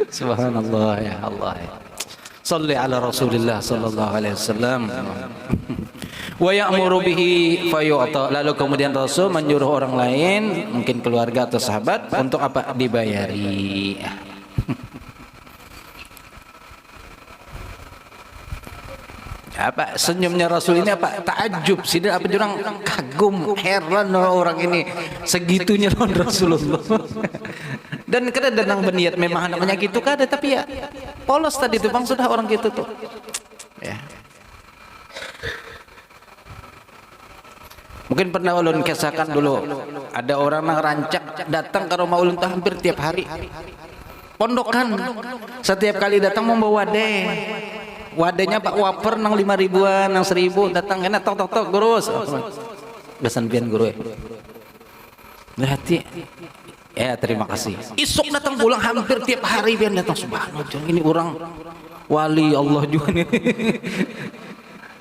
Subhanallah ya Allah. Salli ala Rasulillah sallallahu alaihi wasallam. Wa ya'muru bihi fayu'ta, lalu kemudian Rasul menyuruh orang lain, mungkin keluarga atau sahabat, untuk apa? Dibayari. Apa senyumnya Rasul ini apa? Takjub, sih apa jurang kagum, heran orang ini segitunya lawan Rasulullah. Dan kada nang berniat memang namanya gitu kada, tapi ya polos tadi itu bang, sudah orang gitu tuh. Ya. Mungkin pernah ulun kisahkan dulu, ada orang yang rancak datang ke rumah ulun hampir tiap hari. Pondokan, setiap kali datang membawa wadahnya Pak waper nang 5 ribuan, nang 1000, datang enak tok guru. Besan pian guru. Berarti ya terima kasih. Isuk datang pulang hampir tiap hari pian datang, subhanallah. Ini orang wali Allah juga nih.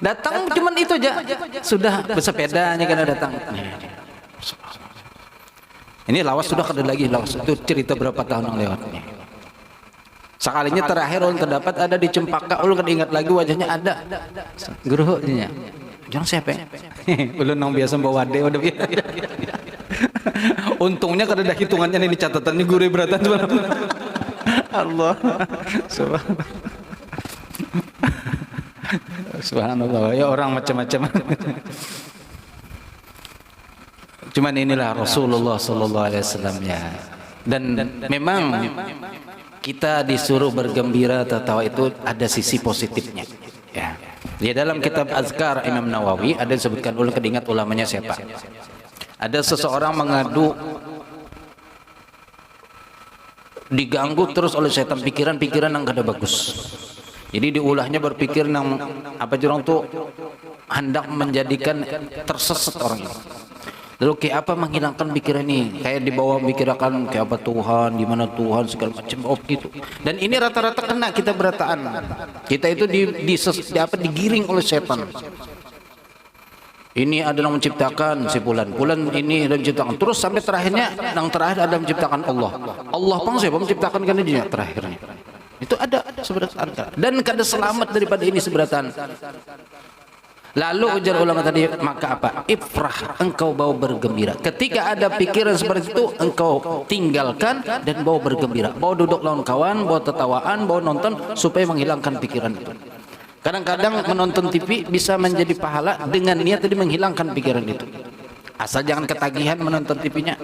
Datang cuman itu aja, sudah bersepedanya karena datang. Ini lawas sudah kada lagi, lawas itu cerita berapa tahun yang lewat. Sekalinya terakhir ulun terdapat ada di Cempaka, ulun kada ingat lagi wajahnya ada. Gurunya. Jangan siapa ya? Ulun nang biasa bawa wade udah biasa. Untungnya kada ada hitungannya ini catatannya guru beratan Allah. Subhanallah. Subhanallah, ya orang macam-macam. Cuman inilah Rasulullah sallallahu alaihi wasallam ya. Dan memang kita disuruh bergembira, tertawa itu ada sisi positifnya. Ya. Di dalam kitab Azkar Imam Nawawi ada disebutkan, ulun kedingat ulamanya siapa. Ada seseorang mengadu, diganggu terus oleh setan pikiran-pikiran yang kada bagus. Jadi diulahnya berpikir nang apa jurang tuh hendak menjadikan tersesat orang itu. Lalu kayak apa menghilangkan pikiran ini? Kayak dibawa pikirkan kayak apa Tuhan, di mana Tuhan segala macam gitu. Dan ini rata-rata kena kita berataan. Kita itu digiring oleh setan. Ini adalah menciptakan si Fulan ini adalah menciptakan. Terus sampai terakhirnya, yang terakhir adalah menciptakan Allah. Allah pun siapa menciptakan kan dia terakhirnya. Itu ada seberatan. Dan kada selamat daripada ini seberatan. Lalu ujar ulama tadi, maka apa? Ifrah, engkau bawa bergembira. Ketika ada pikiran seperti itu, engkau tinggalkan dan bawa bergembira. Bawa duduk lawan kawan, bawa tertawaan, bawa nonton supaya menghilangkan pikiran itu. Kadang-kadang menonton TV bisa menjadi pahala dengan niat tadi menghilangkan pikiran itu. Asal jangan ketagihan menonton TV-nya.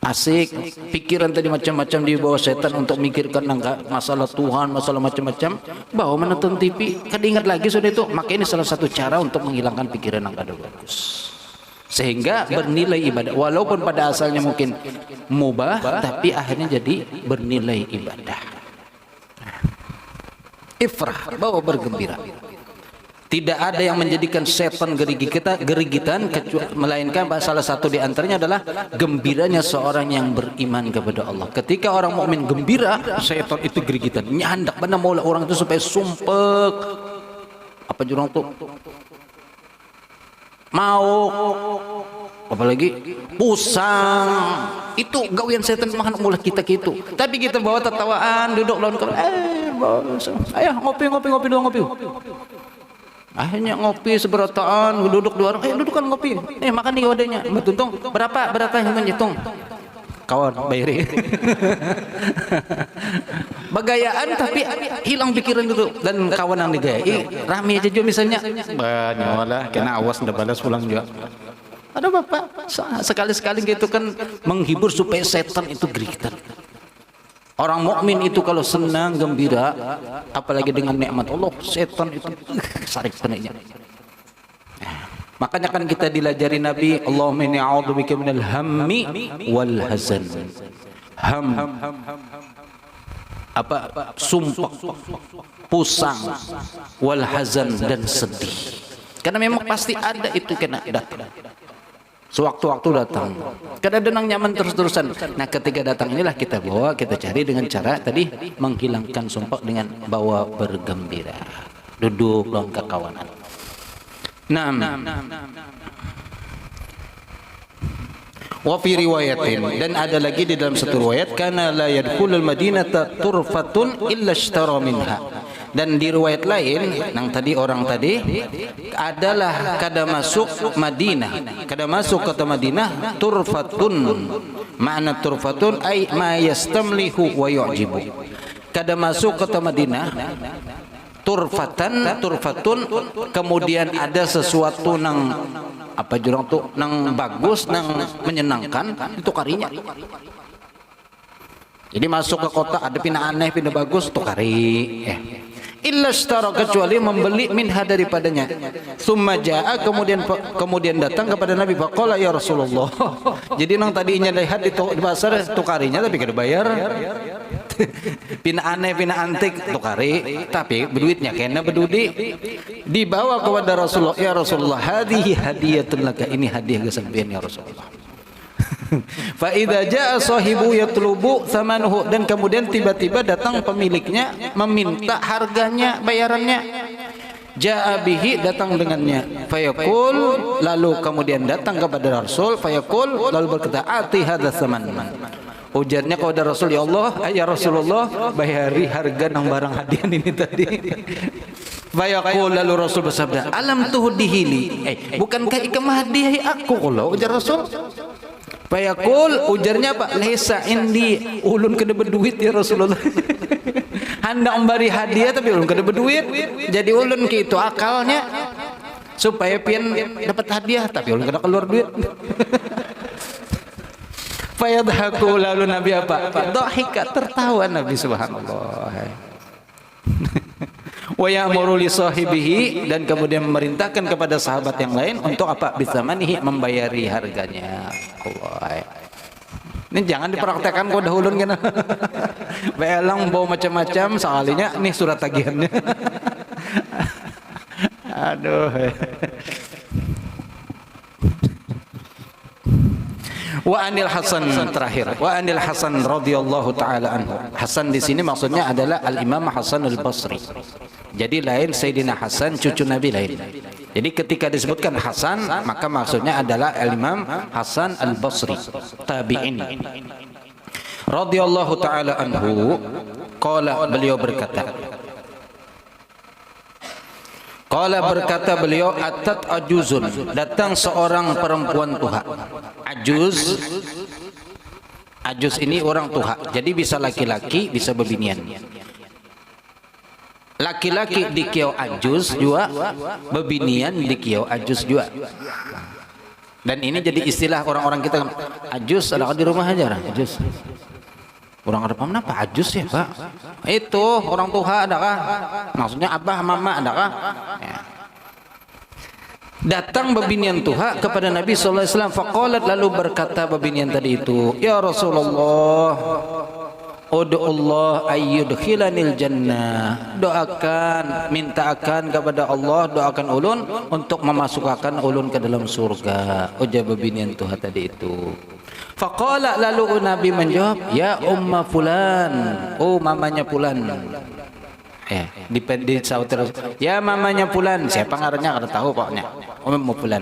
Asik, pikiran tadi macam-macam dibawa setan untuk mikirkan masalah Tuhan, masalah macam-macam, bawa menonton TV, kan ingat lagi sudah itu. Maka ini salah satu cara untuk menghilangkan pikiran yang kada bagus, sehingga bernilai ibadah, walaupun pada asalnya mungkin mubah, tapi akhirnya jadi bernilai ibadah. Ifrah, bawa bergembira. Tidak ada yang menjadikan setan gerigitan melainkan salah satu di antaranya adalah gembiranya seorang yang beriman kepada Allah. Ketika orang mukmin gembira, setan itu gerigitan. Nyandak benar maulah orang itu supaya sumpek. Apa jurang tuh? Mau apalagi pusang. Itu gawian setan makan mula kita gitu. Tapi kita bawa tertawaan, duduk lawan ayo ngopi doang ngopi. Akhirnya ngopi seberataan, duduk dua orang, dudukan ngopi, makan nih wadahnya, tuntung berapa yang menghitung, kawan bayari, bagayaan tapi hilang pikiran gitu. Dan kawan yang digayai, rame aja juga misalnya, banyak lah, kena awas ndak balas pulang juga. Ada bapak, sekali-sekali gitu kan menghibur supaya setan itu gerigitan. Orang mukmin itu kalau senang gembira, apalagi dengan nikmat Allah, setan itu sarik penanya. Makanya kan kita dilajari Nabi, Allahumma inni a'udzubika minal hammi wal hazan. Ham, apa sumpah, pusang, wal hazan dan sedih. Karena memang pasti ada itu kena datang. Sewaktu-waktu datang. Kadang-kadang nyaman terus-terusan. Nah, ketika datang inilah kita bawa, kita cari dengan cara tadi menghilangkan sumpah dengan bawa bergembira. Duduk dalam kekawanan. Nah, wa fi riwayatin, dan ada lagi di dalam satu riwayat, kana la yadkhulul madinata turfatun illa ishtara minha. Dan di riwayat lain yang tadi orang tadi adalah kada masuk Madinah, kada masuk kota Madinah turfatun. Makna turfatun ay ma yastamlihu wa yu'jibu. Kada masuk kota Madinah turfatun, kemudian ada sesuatu nang apa jurang tu nang bagus, nang menyenangkan, itu karinya. Jadi masuk ke kota ada pina aneh, pina bagus, tu kari. Illa ishtara, kecuali membeli minha daripadanya. Summa jaa, kemudian datang kepada Nabi, faqala ya Rasulullah. Jadi nang tadinya lihat di pasar tukarinya tapi kada bayar. Pina aneh, pina antik tukari, tapi berduitnya kena berdudi. Dibawa kepada Rasulullah, ya Rasulullah, hadhihi hadiyatun laka, ini hadiah ke sampean ya Rasulullah. Fa idza jaa sahibu yatlubu thamanuhu, dan kemudian tiba-tiba datang pemiliknya meminta harganya, bayarannya. Jaa bihi, datang dengannya. Fayaqul, lalu kemudian datang kepada Rasul, fayaqul, lalu berkata, ati hadza thaman. Ujarnya kepada Rasul, ya Allah, ya Rasulullah, bayari harga nang barang hadiah ini tadi. Fayaqul, lalu Rasul bersabda, alam tuhdihili, bukankah ikam hadiahi aku? Kalau ujar Rasul. Fayaqul, ujarnya apa? Laisa indi, ulun kena berduit ya Rasulullah. hendak memberi hadiah tapi ulun kada berduit. Jadi ulun gitu akalnya supaya pian dapat hadiah tapi ulun kada keluar duit. Fayadhaku, lalu Nabi apa? Dhahika, tertawa Nabi, subhanallah. Wa ya'muru li sahibihi, dan kemudian memerintahkan kepada sahabat yang lain untuk apa? Bisamanihi, membayari harganya. Allah. Ini jangan dipraktekkan kau dahulun kan. Belang bawa macam-macam sekalinya nih surat tagihannya. Aduh. Wa anil Hasan, terakhir. Wa anil Hasan radhiyallahu taala anhu. Hasan di sini maksudnya adalah Al Imam Hasan Al Basri. Jadi lain Sayyidina Hasan cucu Nabi lain. Jadi ketika disebutkan Hasan maka maksudnya adalah Al Imam Hasan Al Basri, tabi'in. Radhiyallahu taala anhu, qala, beliau berkata. Qala, berkata beliau, atat ajuzun, datang seorang perempuan tuha. Ajuz, ajuz ini orang tuha. Jadi bisa laki-laki, bisa bebinian. Laki-laki di kiau ajuz juga, bebinian di kiau ajuz juga. Dan ini jadi istilah orang-orang kita, ajuz ada di rumah aja, ajuz. Orang ada paham apa ajuz ya Pak? Itu orang tua adakah? Maksudnya abah mama adakah? Ya. Datang bebinian tuha kepada Nabi sallallahu alaihi wasallam, faqalat, lalu berkata bebinian tadi itu, ya Rasulullah, ud'u Allah ayyudkhilanil jannah, doakan, mintakan kepada Allah, doakan ulun untuk memasukkan ulun ke dalam surga. Ujar bebinian tuha tadi itu. Faqala, lalu Nabi menjawab, ya umma fulan, oh mamanya fulan. Di sauter, ya mamanya fulan, siapa ngarannya kada tahu pokoknya. Ummu fulan.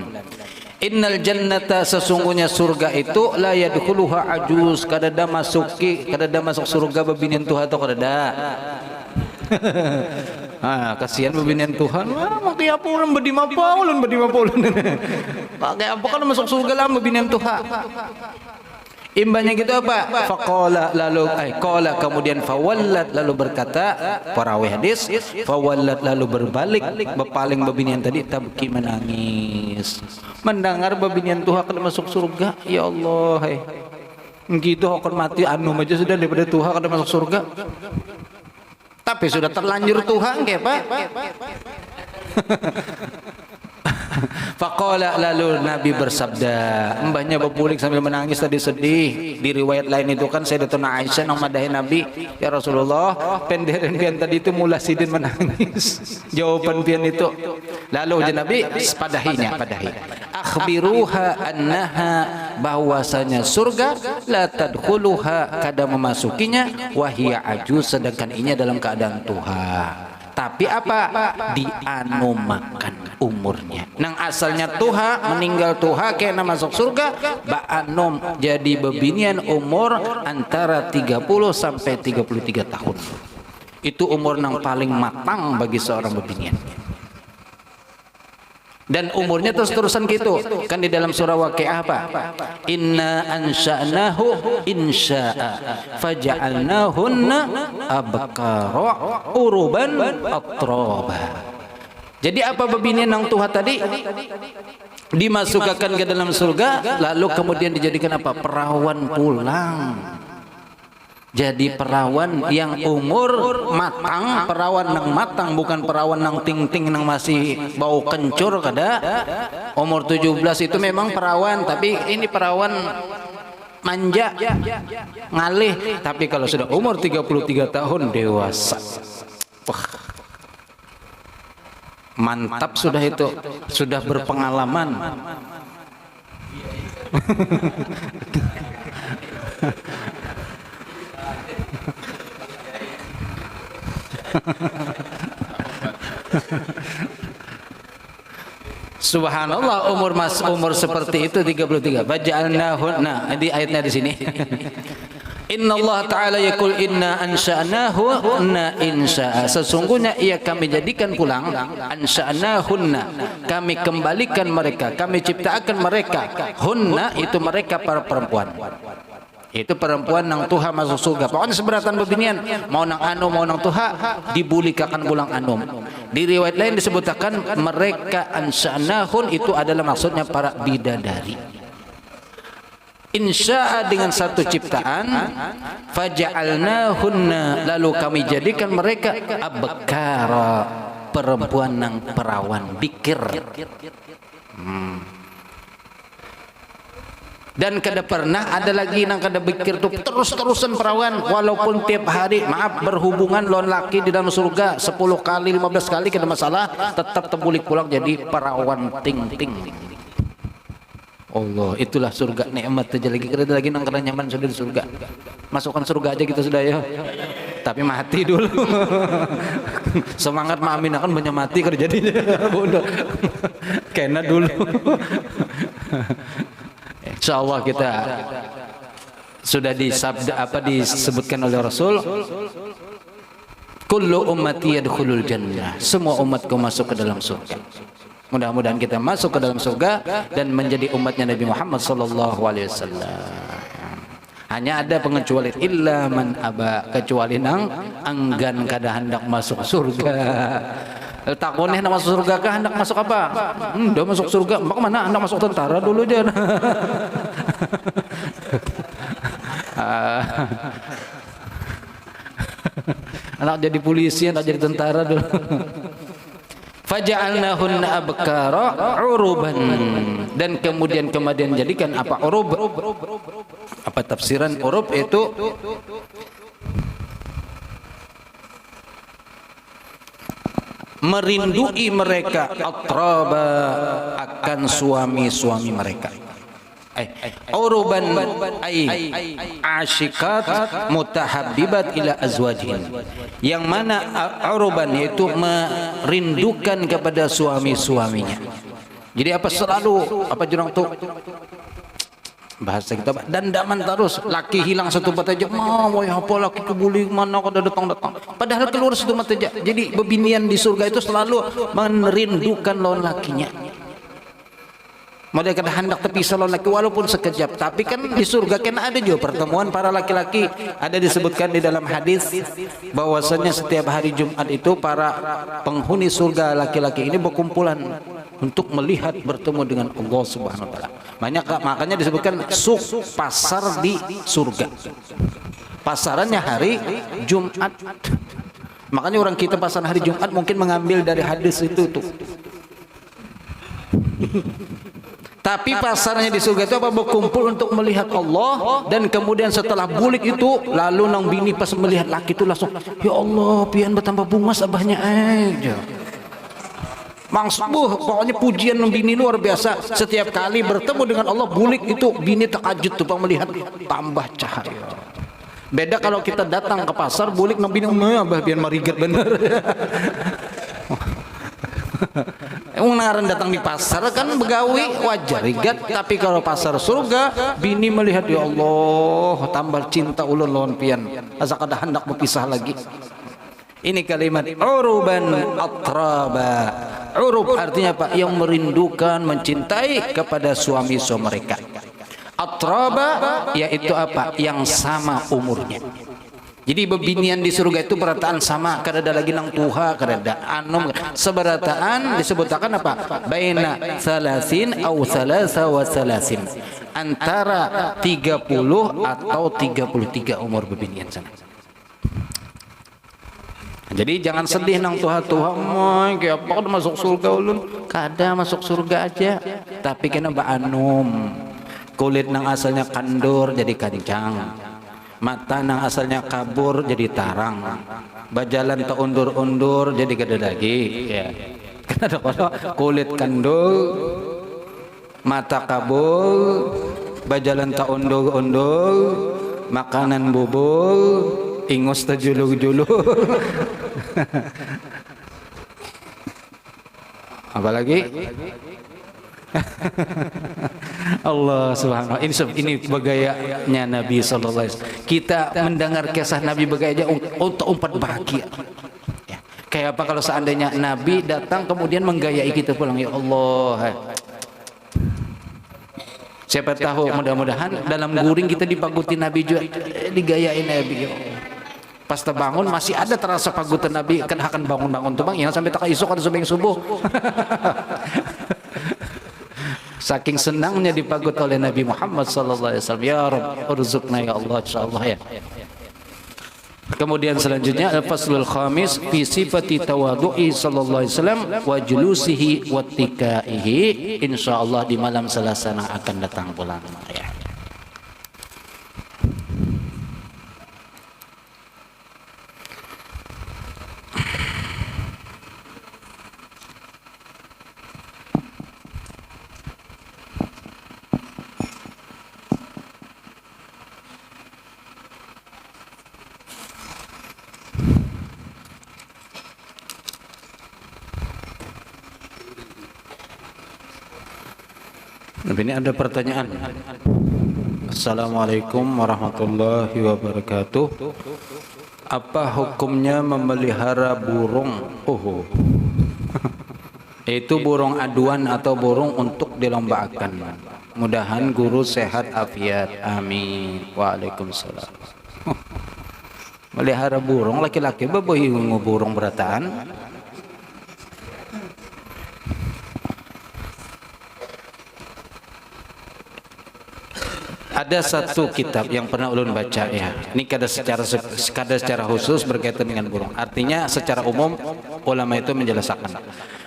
Innal jannata, sesungguhnya surga itu la yadkhuluha ajuz, kada ada masuk surga bebinian Tuhan atau kada ada. Kasihan bebinian Tuhan. Pakai apa ulun bedi apa ulun. Pakai apa kan masuk surga lah bebinian Tuhan. Imbanya gitu apa? Faqala, lalu qala, kemudian fawallat, lalu berkata perawi hadis, fawallat, lalu berbalik berpaling bebinian tadi, tabki, menangis. Mendengar bebinian Tuhan akan masuk surga, ya Allah, gitu akan mati anu aja sudah daripada Tuhan akan masuk surga. Tapi sudah terlanjur Tuhan ke Pak. Faqala, lalu Nabi bersabda, mbahnya berpulik sambil menangis tadi sedih. Di riwayat lain itu kan Sayyidatuna Aisyah nang madahi Nabi, ya Rasulullah, penderen pian tadi itu mula sidin menangis. Jawaban pian itu. Lalu Nabi padahi. Akhbiruha annaha, bahwasanya surga la tadkhuluha, kada memasukinya, wahia ajuz, sedangkan inya dalam keadaan tuha. Tapi apa? Dianumakan umurnya. Nang asalnya tuha, meninggal tuha kena masuk surga, ba'anum, jadi bebinian umur antara 30 sampai 33 tahun. Itu umur nang paling matang bagi seorang bebinian. Dan umurnya terus-terusan gitu. Kan di dalam surah Waqiah apa? Inna ansha'nahu insya'a faja'alnahunna abkara uruban atraba. Jadi apa bebinian nang tuha tadi? Dimasukkan ke dalam surga, lalu kemudian dijadikan apa? Perawan pulang. Jadi perawan yang umur matang, perawan nang matang, bukan perawan nang ting-ting nang masih bau kencur kada. Umur 17 itu memang perawan, tapi ini perawan manja, ngalih. Tapi kalau sudah umur 33 tahun dewasa, wah, mantap sudah itu, sudah berpengalaman. Subhanallah, umur seperti itu 33. Baja'alnahunna, di ayatnya di sini. Inna Allah Ta'ala yaqul inna ansha'nahunna insya'a, sesungguhnya ia kami jadikan pulang, ansha'nahunna, kami kembalikan mereka, kami ciptakan mereka, hunna itu mereka para perempuan. Itu perempuan nang tuha masuk surga. Pokoknya seberatan bebinian, mau nang anu mau nang tuha dibulikakan bulang anum. Di riwayat lain disebutkan mereka ansanahun, itu adalah maksudnya para bidadari. Insya'a dengan satu ciptaan, faja'alnahunna, lalu kami jadikan mereka abkara, perempuan nang perawan, bikir. Dan kada pernah ada lagi nang kada bikir tuh terus-terusan perawan, walaupun tiap hari maaf berhubungan lawan laki di dalam surga 10 kali 15 kali kada masalah, tetap terbulik pulang jadi perawan ting-ting. Allah, itulah surga, nikmat aja lagi, kada lagi nang kada nyaman sudah di surga. Masukkan surga aja kita sudah ya. Tapi mati dulu. Semangat maamin akan banyak mati kada jadinya. Bodoh. Kena dulu. Insyaallah kita sudah disebutkan oleh Rasul, kullu ummati yadkhulul jannah, semua umatku masuk ke dalam surga. Mudah-mudahan kita masuk ke dalam surga dan menjadi umatnya Nabi Muhammad sallallahu alaihi wasallam. Hanya ada pengecualian, illa man aba, kecuali nang enggan kada hendak masuk surga. Takoneh nak masuk surga kah, hendak masuk apa? Dah masuk surga, mak mana hendak masuk tentara dulu aja. Anak jadi polisi, anak jadi tentara dulu. Faja'alnahunna abkara uruban, dan kemudian jadikan apa urub? Apa tafsiran urub itu? Merindui mereka, atraba, akan suami-suami mereka. Uruban ay asyikat mutahabbibat ila azwajihin, yang mana uruban yaitu merindukan kepada suami-suaminya. Jadi apa selalu apa jurang tuh bahasa kita dandaman terus, laki hilang satu mata aja, mau apa laki kebuli mana kada datang-datang, padahal keluar satu mata aja. Jadi bebinian di surga itu selalu merindukan lawan lakinya. Mereka hendak terpisah lawan laki walaupun sekejap, tapi kan di surga kan ada juga pertemuan para laki-laki. Ada disebutkan di dalam hadis bahwasanya setiap hari Jumat itu para penghuni surga laki-laki ini berkumpulan untuk melihat bertemu dengan Allah Subhanahu wa taala. Makanya disebutkan suq, pasar di surga. Pasarannya hari Jumat. Makanya orang kita pasar hari Jumat mungkin mengambil dari hadis itu tuh. Tapi pasarnya di surga itu apa? Berkumpul untuk melihat Allah, dan kemudian setelah bulik itu lalu nang bini pas melihat laki itu langsung, ya Allah pian bertambah bungas abahnya aja. Mangsbuh, pokoknya pujian nang bini luar biasa. Setiap kali bertemu dengan Allah bulik itu bini takajud tuh melihat tambah cahaya. Beda kalau kita datang ke pasar bulik nang bini abah pian marigat bener. Emang ngaran datang di pasar kan begawi wajar rigat, tapi kalau pasar surga bini melihat, ya Allah tambah cinta ulun lawan pian, asa kada hendak berpisah lagi. Ini kalimat uruban atraba. Urub artinya apa? Yang merindukan, mencintai kepada suami-suami mereka. Atraba yaitu apa? Yang sama umurnya. Jadi bebinian di surga itu berataan sama, kada ada lagi nang tuha, kada ada anum. Seberataan disebutkan apa? Baina salasin au salasa wa salasin. Antara 30 atau 33 umur bebinian sana. Jadi jangan sedih nang tuha-tuha, moy kayak apa udah masuk surga ulun. Kada masuk surga aja, tapi kena ba anum. Kulit nang asalnya kandur jadi kancang. Mata nang asalnya kabur jadi tarang, bajalan tak undur-undur jadi gede lagi. Ya. Kenapa? Kulit kandung, mata kabur, bajalan tak undur-undur, makanan bubul, ingus terjulur-julur. Apalagi? Allah subhanahu wa ta'ala. Ini begayanya Nabi sallallahu alaihi wasallam. Kita mendengar kisah Nabi begaya untuk umpat bahagia. Ya. Kayak apa kalau seandainya Nabi datang kemudian menggayai kita pulang, ya Allah. Siapa tahu mudah-mudahan dalam guring kita dipaguti Nabi juga, digayain Nabi. Pas terbangun masih ada terasa pagutan Nabi, kan akan bangun-bangun tuh bang, yang sampai tak isuk atau sampai subuh. Saking senangnya dipagut oleh Nabi Muhammad sallallahu alaihi wasallam. Ya Rabb, urzuqna ya Allah, insyaallah ya. Kemudian selanjutnya al-faslul khamis fi sifati tawadhu'i sallallahu alaihi wasallam wa julusihi wa tikaihi. Insyaallah di malam Selasa akan datang bulan ya. Ini ada pertanyaan. Assalamualaikum warahmatullahi wabarakatuh. Apa hukumnya memelihara burung? Itu burung aduan atau burung untuk dilombakan. Mudahan guru sehat afiat. Amin. Waalaikumsalam. Melihara burung laki-laki baboy burung berataan. Ada satu kitab yang pernah ulun baca ya. Ini kada secara khusus berkaitan dengan burung. Artinya secara umum ulama itu menjelaskan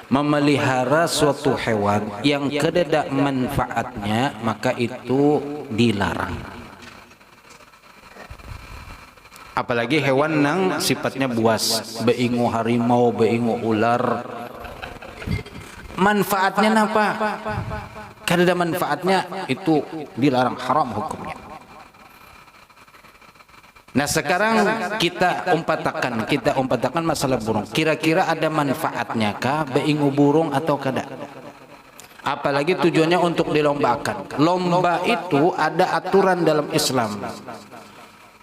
memelihara suatu hewan yang kededa manfaatnya maka itu dilarang. Apalagi hewan yang sifatnya buas, beingu harimau, beingu ular. Manfaatnya apa? Kada manfaatnya itu dilarang, haram hukumnya. Nah sekarang kita umpatakan masalah burung. Kira-kira ada manfaatnya kah beingu burung atau kada? Apalagi tujuannya untuk dilombakan. Lomba itu ada aturan dalam Islam.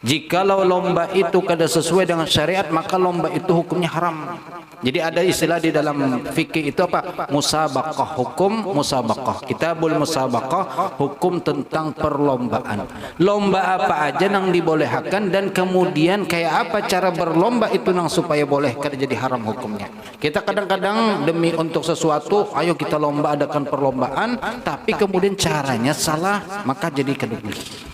Jikalau lomba itu kada sesuai dengan syariat maka lomba itu hukumnya haram. Jadi ada istilah di dalam fikih itu apa? Musabaqah, hukum musabaqah. Kitabul musabaqah, hukum tentang perlombaan. Lomba apa aja yang dibolehkan dan kemudian kayak apa cara berlomba itu nang supaya boleh kada jadi haram hukumnya. Kita kadang-kadang demi untuk sesuatu, ayo kita lomba adakan perlombaan, tapi kemudian caranya salah, maka jadi kada boleh.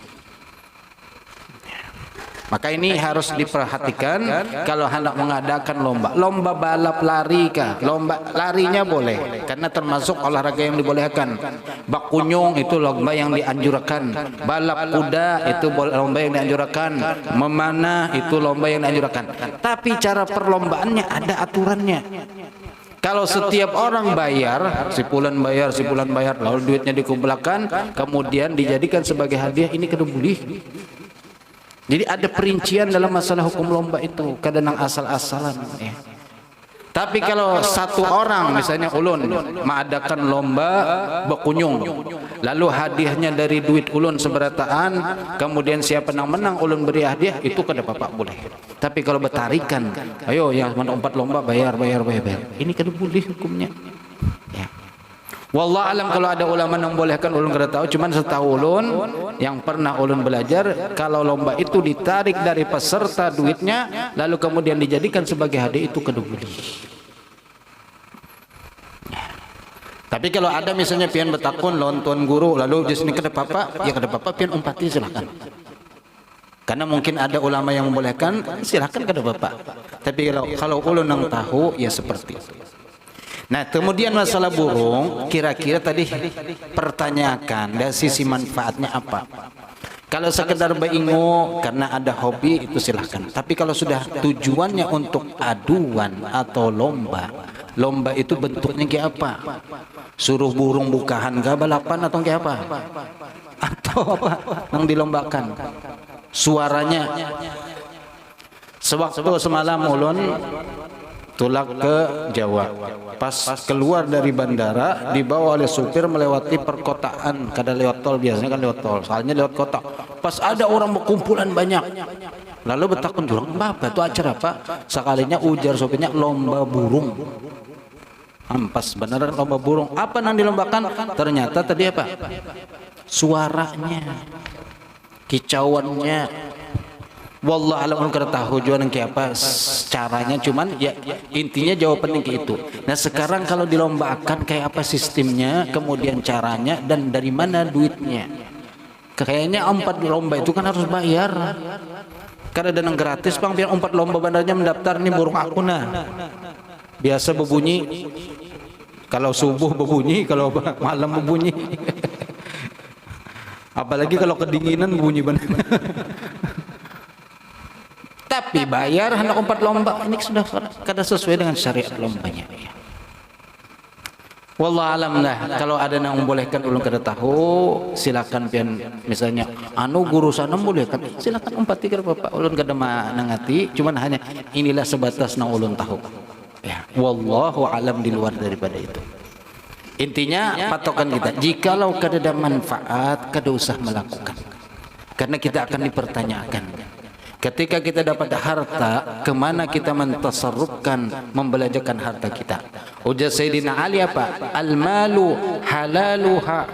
Maka ini harus diperhatikan kalau hendak mengadakan lomba balap lari kah? Lomba larinya boleh karena termasuk olahraga yang dibolehkan. Bakunyung itu lomba yang dianjurkan. Balap kuda itu lomba yang dianjurkan. Memanah itu lomba yang dianjurkan. Tapi cara perlombaannya ada aturannya. Kalau setiap orang bayar, si bulan bayar, lalu duitnya dikumpulkan, kemudian dijadikan sebagai hadiah, ini kada boleh. Jadi ada perincian dalam masalah hukum lomba itu, kadang asal-asalan ya. Tapi kalau satu orang misalnya ulun mengadakan lomba berkunjung, lalu hadiahnya dari duit ulun seberataan, kemudian siapa yang menang ulun beri hadiah, itu kada apa-apa boleh. Tapi kalau bertarikan, ayo yang menang 4 lomba bayar. Ini kada boleh hukumnya. Ya. Wallah alam kalau ada ulama yang membolehkan ulun kada tahu, cuman setahu ulun yang pernah ulun belajar kalau lomba itu ditarik dari peserta duitnya lalu kemudian dijadikan sebagai hadiah itu kada boleh. Tapi kalau ada misalnya pian betakun lawan tuan guru lalu di sini kada apa-apa, ya kada apa-apa pian umpati silakan. Karena mungkin ada ulama yang membolehkan, silakan kada apa-apa. Tapi kalau ulun yang tahu ya seperti itu. Nah kemudian masalah burung, kira-kira tadi pertanyakan dari sisi manfaatnya apa? Kalau sekedar beingu karena ada hobi itu silahkan. Tapi kalau sudah tujuannya untuk aduan atau lomba itu bentuknya kayak apa? Suruh burung bukahan kah balapan atau kayak apa? Atau apa yang dilombakan? Suaranya. Sewaktu semalam ulun tulak ke Jawa. Pas keluar dari bandara dibawa oleh supir melewati perkotaan, kada lewat tol, biasanya kan lewat tol, soalnya lewat kota. Pas ada orang berkumpulan banyak, lalu betakun jurang, apa itu acara apa? Sekalinya ujar supirnya lomba burung. Ampas beneran lomba burung. Apa yang dilombakan? Ternyata tadi apa? suaranya, kicauannya. Wallah alam kada tahu jualan kayak apa caranya, cuman ya intinya jawabannya kayak itu. Nah sekarang kalau dilombakan kayak apa sistemnya, kemudian caranya, dan dari mana duitnya. Kayaknya 4 lomba itu kan harus bayar. Kada ada yang gratis bang, biar 4 lomba bandarnya mendaftar nih burung aku nah. Biasa berbunyi kalau subuh, berbunyi kalau malam, berbunyi. Apalagi kalau kedinginan bunyi benar. Tapi bayar hendak 4 lomba ini sudah kada sesuai dengan syariat lombanya. Wallah alam lah. Kalau ada yang membolehkan ulun kada tahu, silakan pian misalnya guru sana membolehkan, silakan umpati kada apa-apa. Ulun kada nangati, cuman hanya inilah sebatas nang ulun tahu. Ya, wallahu alam di luar daripada itu. Intinya patokan kita, jikalau kada ada manfaat, kada usah melakukan. Karena kita akan dipertanyakan. Ketika kita dapat harta, kemana kita mentasarrufkan, membelanjakan harta kita? Ujar Sayyidina Ali apa? Al-malu halaluha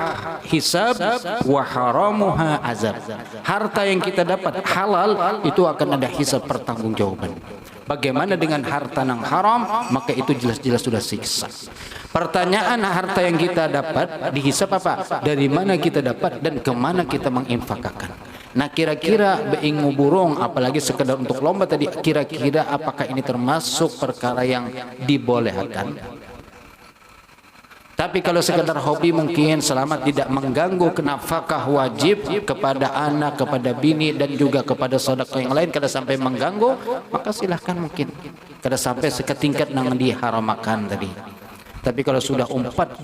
hisab wa haramuha azab. Harta yang kita dapat halal, itu akan ada hisab, pertanggungjawaban. Bagaimana dengan harta yang haram? Maka itu jelas-jelas sudah siksa. Pertanyaan harta yang kita dapat dihisab apa? Dari mana kita dapat dan kemana kita menginfakkan? Nah kira-kira beingu burung, apalagi sekedar untuk lomba tadi, kira-kira apakah ini termasuk perkara yang dibolehkan? Tapi kalau sekedar hobi mungkin selama tidak mengganggu nafkah wajib kepada anak, kepada bini dan juga kepada saudara yang lain, kada sampai mengganggu, maka silahkan mungkin. Kada sampai seketingkat nang diharamakan tadi. Tapi kalau sudah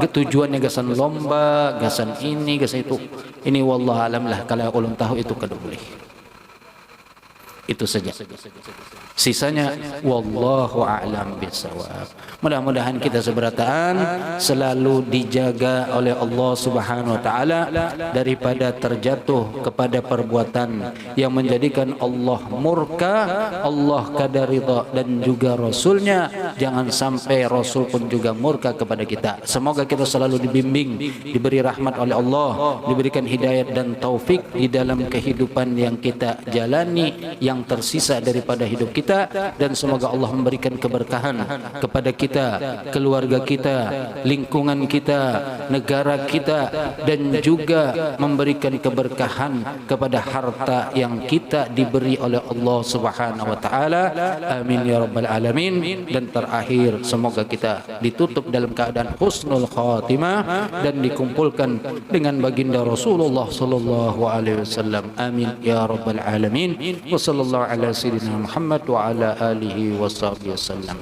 tujuannya gasan lomba, gasan ini, gasan itu, ini wallah alam lah, kalau ulun tahu itu kada boleh. Itu saja. Sisanya wallahu a'lam bissawab. Mudah-mudahan kita seberataan selalu dijaga oleh Allah Subhanahu wa taala daripada terjatuh kepada perbuatan yang menjadikan Allah murka, Allah kada ridha, dan juga Rasulnya. Jangan sampai Rasul pun juga murka kepada kita. Semoga kita selalu dibimbing, diberi rahmat oleh Allah, diberikan hidayat dan taufik di dalam kehidupan yang kita jalani, yang tersisa daripada hidup kita, dan semoga Allah memberikan keberkahan kepada kita, keluarga kita, lingkungan kita, negara kita, dan juga memberikan keberkahan kepada harta yang kita diberi oleh Allah Subhanahu wa taala. Amin ya rabbal alamin. Dan terakhir, semoga kita ditutup dalam keadaan husnul khatimah dan dikumpulkan dengan baginda Rasulullah sallallahu alaihi wasallam. Amin ya rabbal alamin. Wa sallallahu ala sayyidina Muhammad wa ala alihi wa sahbihi wasallam.